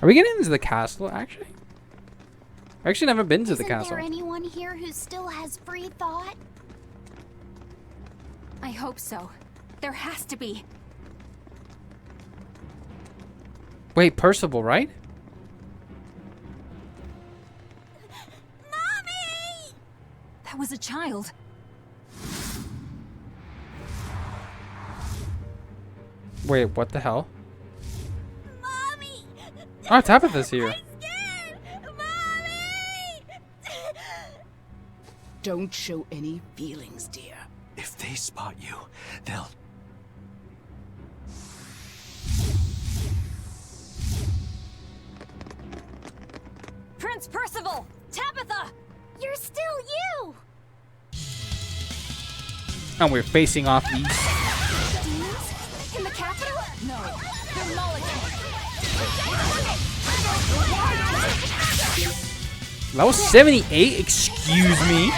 Are we getting into the castle, actually? I've actually never been to the castle. Isn't there anyone here who still has free thought? I hope so. There has to be. Wait, Percival, right? Mommy! That was a child. Wait, what the hell? Oh, Tabitha's here. Don't show any feelings, dear. If they spot you, they'll... Prince Percival! Tabitha! You're still you! And we're facing off east. Demons? In the capital? No, they're Mulligan. That was 78? Excuse me?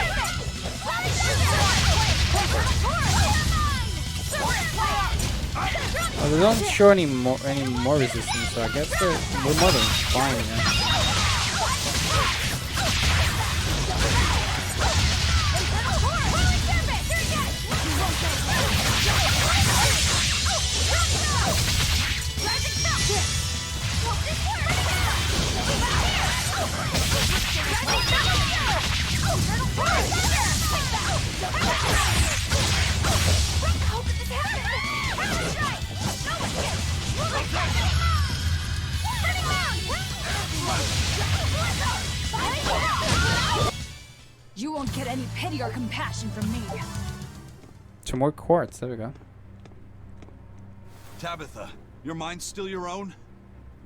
Well, they don't show any more resistance, so I guess we're more than fine, yeah. You won't get any pity or compassion from me. Two more quartz, there we go. Tabitha, your mind's still your own?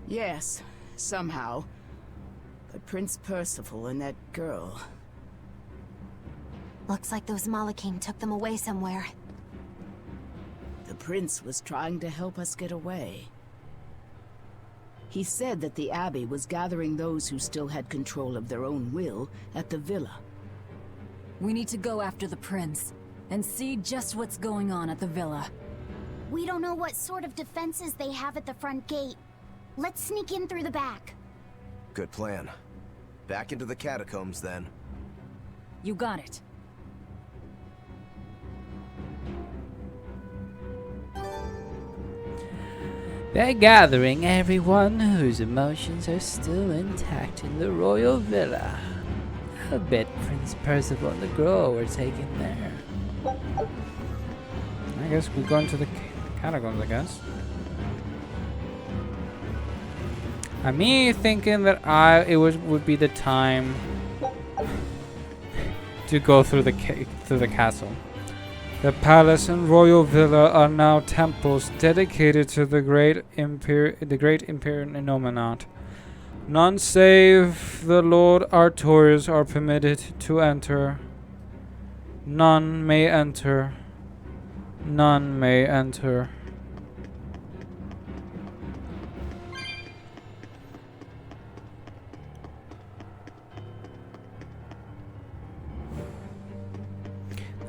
Yes, somehow. But Prince Percival and that girl... Looks like those Malachim took them away somewhere. The prince was trying to help us get away. He said that the Abbey was gathering those who still had control of their own will at the villa. We need to go after the prince and see just what's going on at the villa. We don't know what sort of defenses they have at the front gate. Let's sneak in through the back. Good plan. Back into the catacombs, then. You got it. They're gathering everyone whose emotions are still intact in the royal villa. I bet Prince Percival and the girl were taken there. I guess we're going to the catacombs, I guess. I'm me thinking that would be the time to go through the castle. The palace and royal villa are now temples dedicated to the great Imperial Nominat. None save the Lord Artorias are permitted to enter. None may enter. None may enter.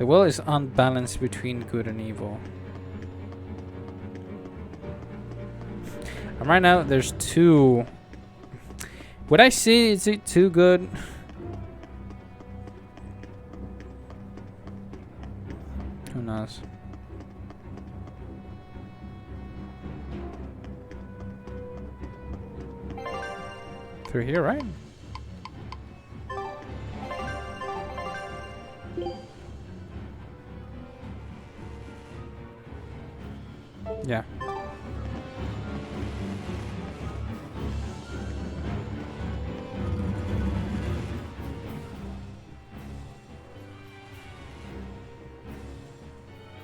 The will is unbalanced between good and evil. And right now, there's two. Would I say it's too good? Who knows? Through here, right? Yeah.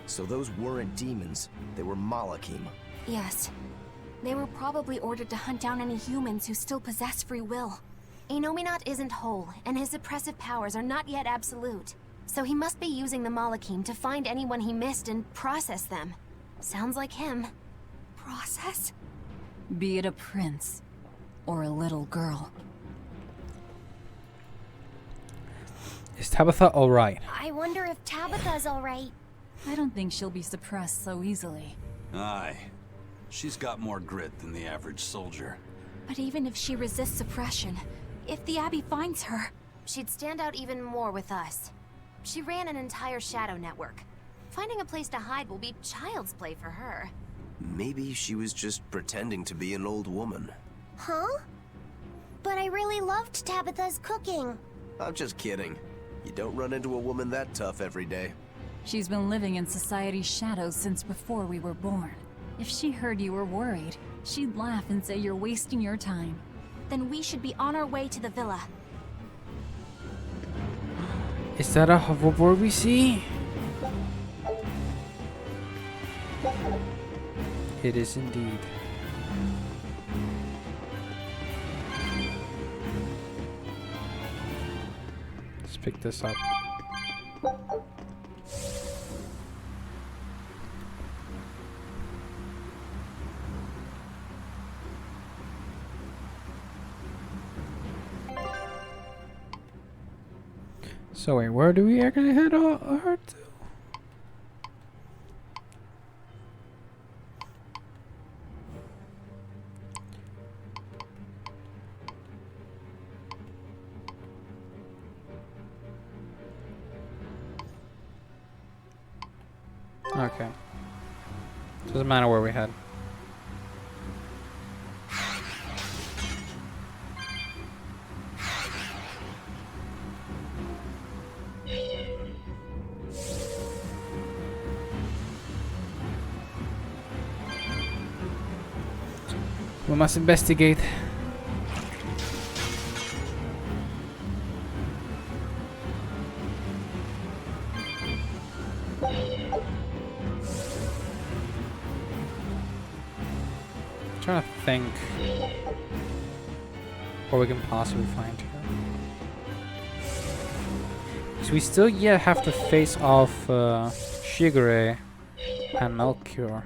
So those weren't demons, they were Malachim. Yes. They were probably ordered to hunt down any humans who still possess free will. Enominat isn't whole, and his suppressive powers are not yet absolute. So he must be using the Malachim to find anyone he missed and process them. Sounds like him. Process? Be it a prince or a little girl. Is Tabitha alright? I wonder if Tabitha's alright. I don't think she'll be suppressed so easily. Aye. She's got more grit than the average soldier. But even if she resists suppression, if the Abbey finds her, she'd stand out even more with us. She ran an entire shadow network. Finding a place to hide will be child's play for her. Maybe she was just pretending to be an old woman. Huh? But I really loved Tabitha's cooking. I'm just kidding. You don't run into a woman that tough every day. she's been living in society's shadows since before we were born. If she heard you were worried, she'd laugh and say you're wasting your time. Then we should be on our way to the villa. Is that a hoverboard we see? It is indeed. Let's pick this up. So wait, where do we actually head her to? Okay. Doesn't matter where we head. We must investigate. Trying to think what we can possibly find here. So we still yet have to face off Shigure and Melchior.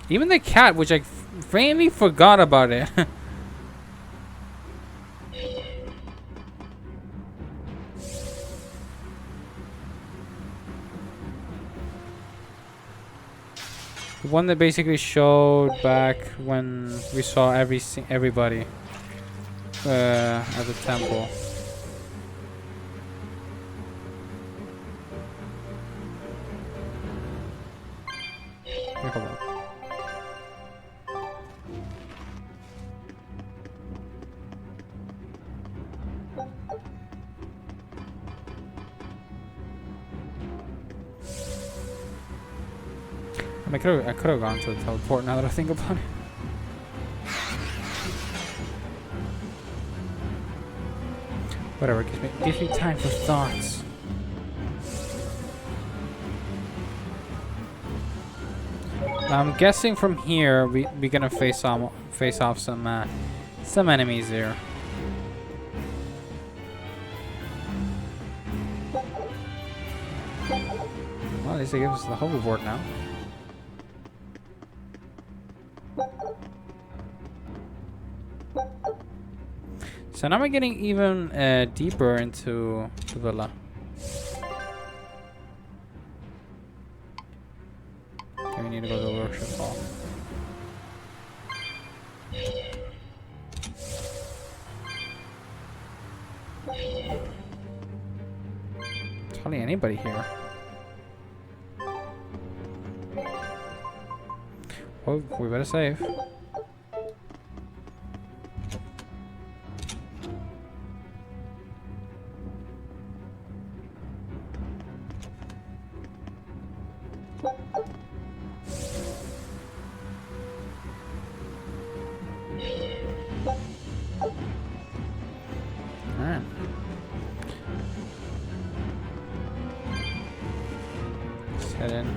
Even the cat, which I faintly forgot about it. The one that basically showed back when we saw everybody at the temple. Wait, hold on. I could have gone to the teleport now that I think about it. Whatever, gives me time for thoughts. I'm guessing from here we're gonna face off some enemies here. Well, at least they give us the hoverboard now. So now we're getting even deeper into the villa. we need to go to the workshop hall. There's hardly anybody here. Oh, we better save. Alright. Let's head in.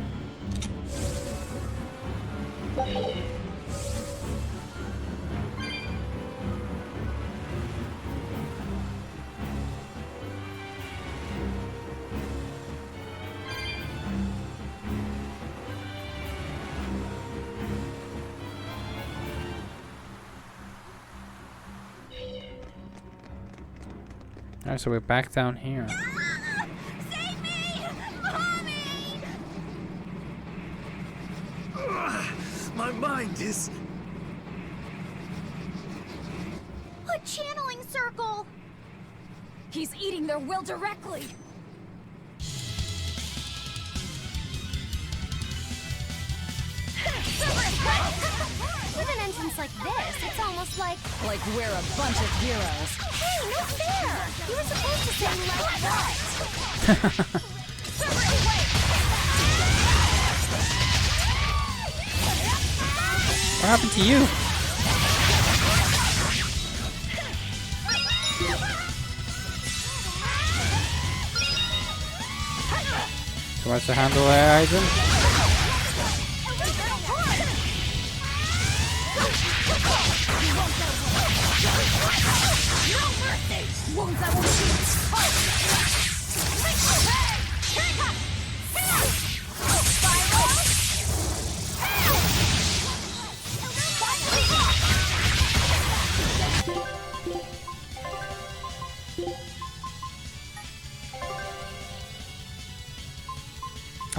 Alright, so we're back down here. Save me! Mommy! My mind is... A channeling circle! He's eating their will directly. With an entrance like this, it's almost like we're a bunch of heroes. hey, no fair! You were supposed to say like that! What happened to you? Too much to handle there, Aizen?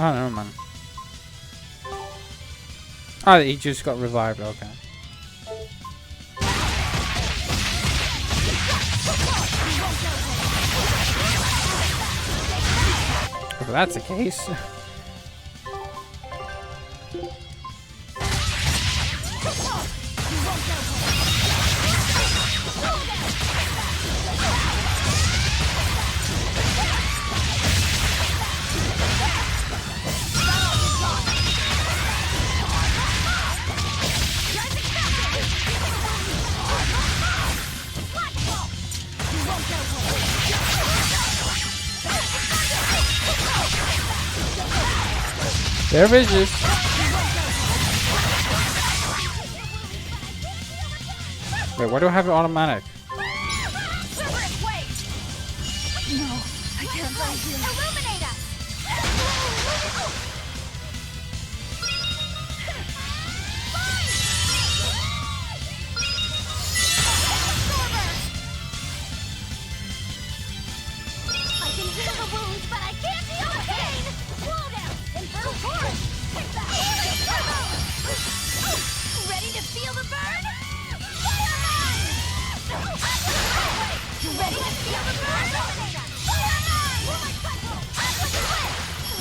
Oh, never mind. Oh, he just got revived, okay. If that's the case. They're vicious. Wait, why do I have it automatic? No, I can't find you. Illuminate us! I can heal the wounds, but I can't heal the pain! Slow down! Infernal Torrent! Take that! Ready to feel the burn? Fire mine! You ready to feel the burn? Fire mine!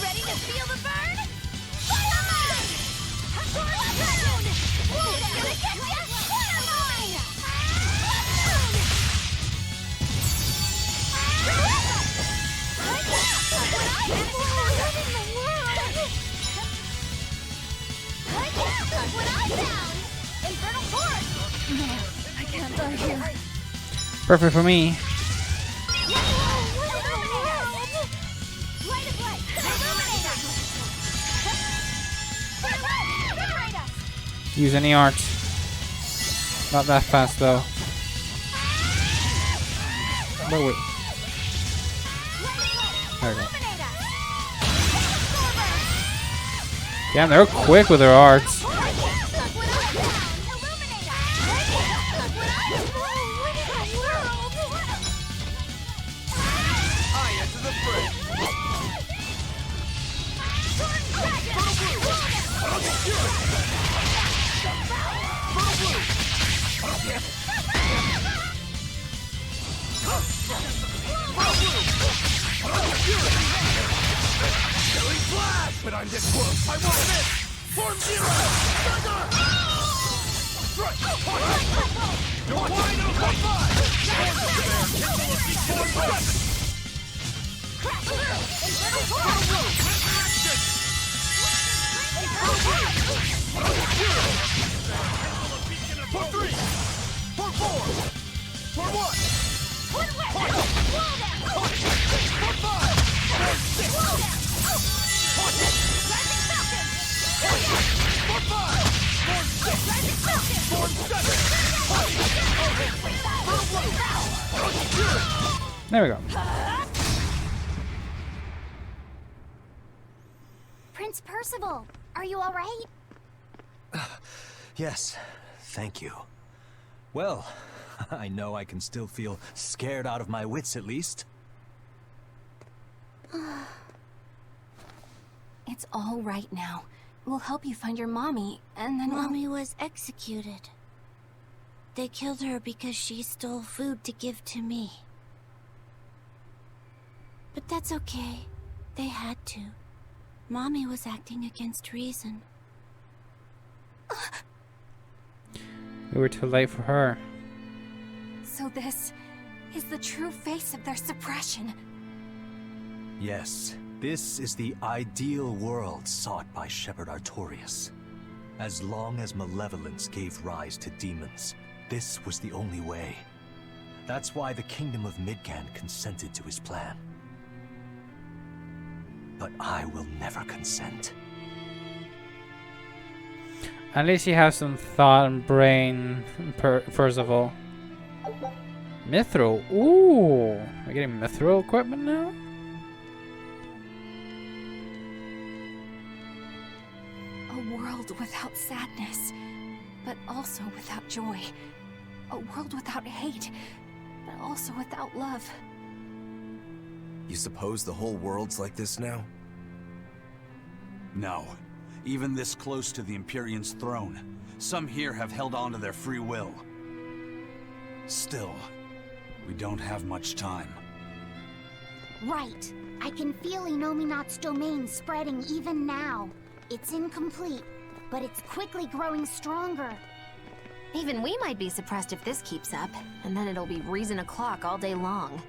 Ready to feel the burn? Fire mine! Wound! Wound! Gonna get ya! Fire mine! Infernal Torrent! No, I can't die here. Perfect for me. Use any art. Not that fast though. No, wait. There we go. Damn, they're quick with their arts. Killing flash! But I'm this close, I won't miss! Form zero! Stagger! Strike! You're wide open! Five! Form seven! For three! For four! For one! For five! For six! For five! For six! For seven! There we go. Prince Percival, are you all right? Yes, thank you. Well, I know I can still feel scared out of my wits at least. It's all right now. We'll help you find your mommy, and then Mommy was executed. They killed her because she stole food to give to me. But that's okay. They had to. Mommy was acting against reason. We were too late for her. So this is the true face of their suppression. Yes, this is the ideal world sought by Shepherd Artorias. As long as malevolence gave rise to demons, this was the only way. That's why the Kingdom of Midgand consented to his plan. But I will never consent. At least you have some thought and brain, first of all. Mithril. Ooh. We're getting mithril equipment now? A world without sadness, but also without joy. A world without hate, but also without love. You suppose the whole world's like this now? No. Even this close to the Empyrean's throne, some here have held on to their free will. Still, we don't have much time. Right. I can feel Inominat's domain spreading even now. It's incomplete, but it's quickly growing stronger. Even we might be suppressed if this keeps up, and then it'll be reason o'clock all day long.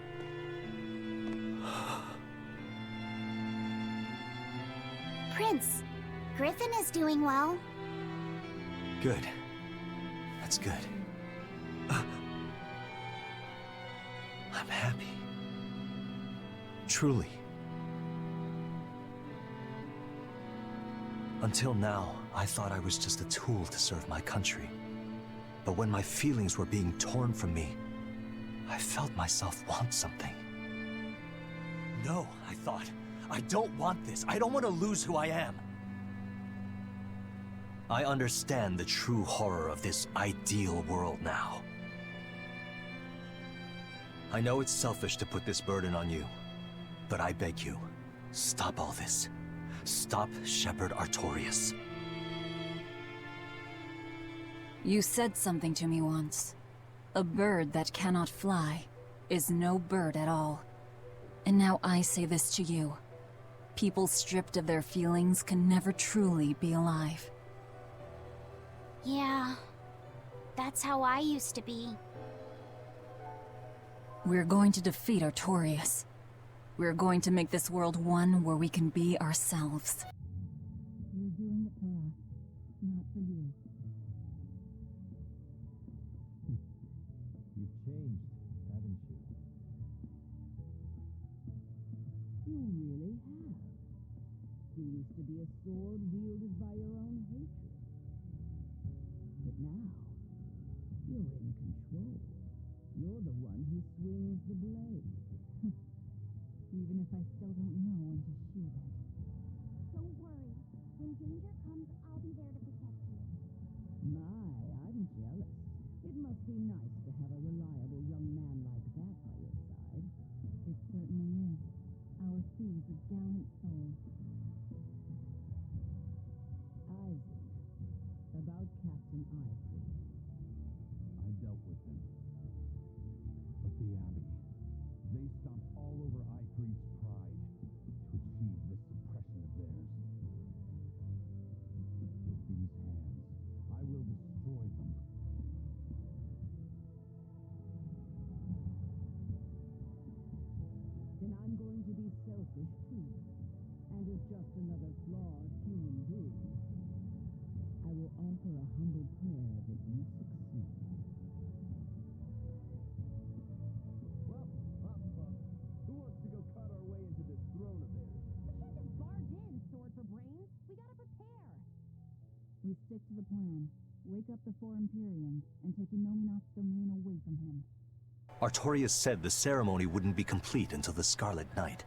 Prince, Griffin is doing well. Good. That's good. I'm happy. Truly. Until now, I thought I was just a tool to serve my country. But when my feelings were being torn from me, I felt myself want something. No, I thought. I don't want this. I don't want to lose who I am. I understand the true horror of this ideal world now. I know it's selfish to put this burden on you, but I beg you, stop all this. Stop Shepherd Artorias. You said something to me once. A bird that cannot fly is no bird at all. And now I say this to you. People stripped of their feelings can never truly be alive. Yeah, that's how I used to be. We're going to defeat Artorias. We're going to make this world one where we can be ourselves. We're doing it for us, not for you. You've changed, haven't you? You really have. You used to be a sword wielded by your own hatred. But now, you're in control. You're the one who swings the blade. Even if I still don't know when to shoot it. Don't worry. When danger comes, I'll be there to protect you. My, I'm jealous. It must be nice to have a reliable young man like that by your side. It certainly is. Our Thee's a gallant soul. Isaac, about Captain Ivory. I dealt with them. But the Abbey, they They stomped all over Ifrit's pride to achieve this suppression of theirs. With these hands, I will destroy them. Then I'm going to be selfish too. And as just another flawed human being, I will offer a humble prayer that you succeed. Well, who wants to go cut our way into this throne of theirs? We can't just barge in, sword for brains. We gotta prepare. We stick to the plan. Wake up the four Imperiums and take Nominat's domain away from him. Artorias said the ceremony wouldn't be complete until the Scarlet Night.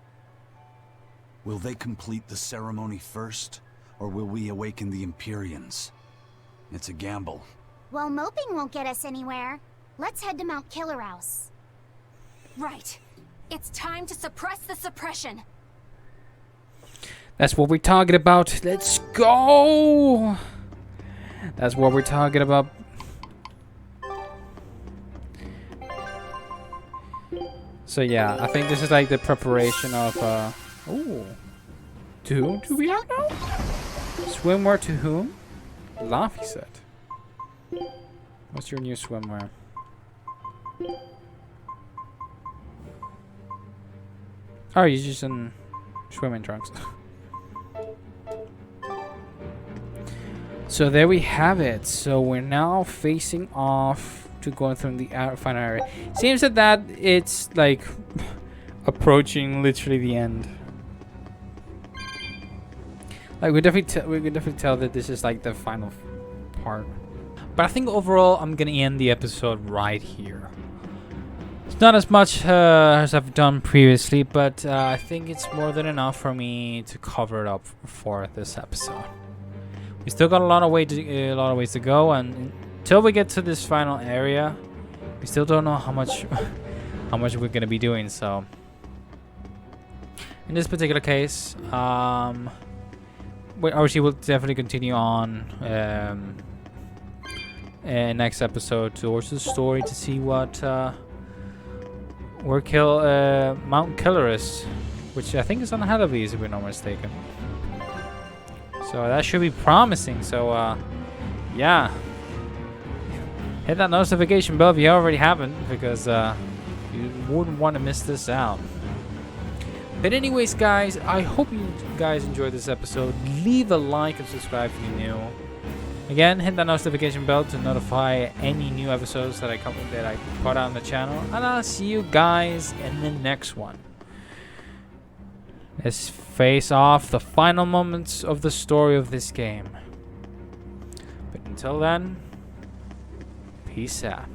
Will they complete the ceremony first, or will we awaken the Empyreans? It's a gamble. Well, moping won't get us anywhere. Let's head to Mount Killerhouse. Right. It's time to suppress the suppression. That's what we're talking about. Let's go. That's what we're talking about. So yeah, I think this is like the preparation of ooh. To whom do we are now? Swimwear to whom? Laffy said. What's your new swimwear? Oh, you're just in swimming trunks. So there we have it. So we're now facing off to going through the final area. Seems that it's like approaching literally the end. Like we can definitely tell that this is like the final part. But I think overall I'm gonna end the episode right here. It's not as much as I've done previously, but I think it's more than enough for me to cover it up for this episode. We still got a lot of ways to go, and until we get to this final area, we still don't know how much we're gonna be doing. So in this particular case, obviously we'll definitely continue on next episode towards the story to see what Mount Killerhouse, which I think is on Halavis if we're not mistaken. So that should be promising. So yeah, hit that notification bell if you already haven't, because you wouldn't want to miss this out. But anyways, guys, I hope you guys enjoyed this episode. Leave a like and subscribe if you're new. Again, hit that notification bell to notify any new episodes that I put out on the channel. And I'll see you guys in the next one. Let's face off the final moments of the story of this game. But until then, peace out.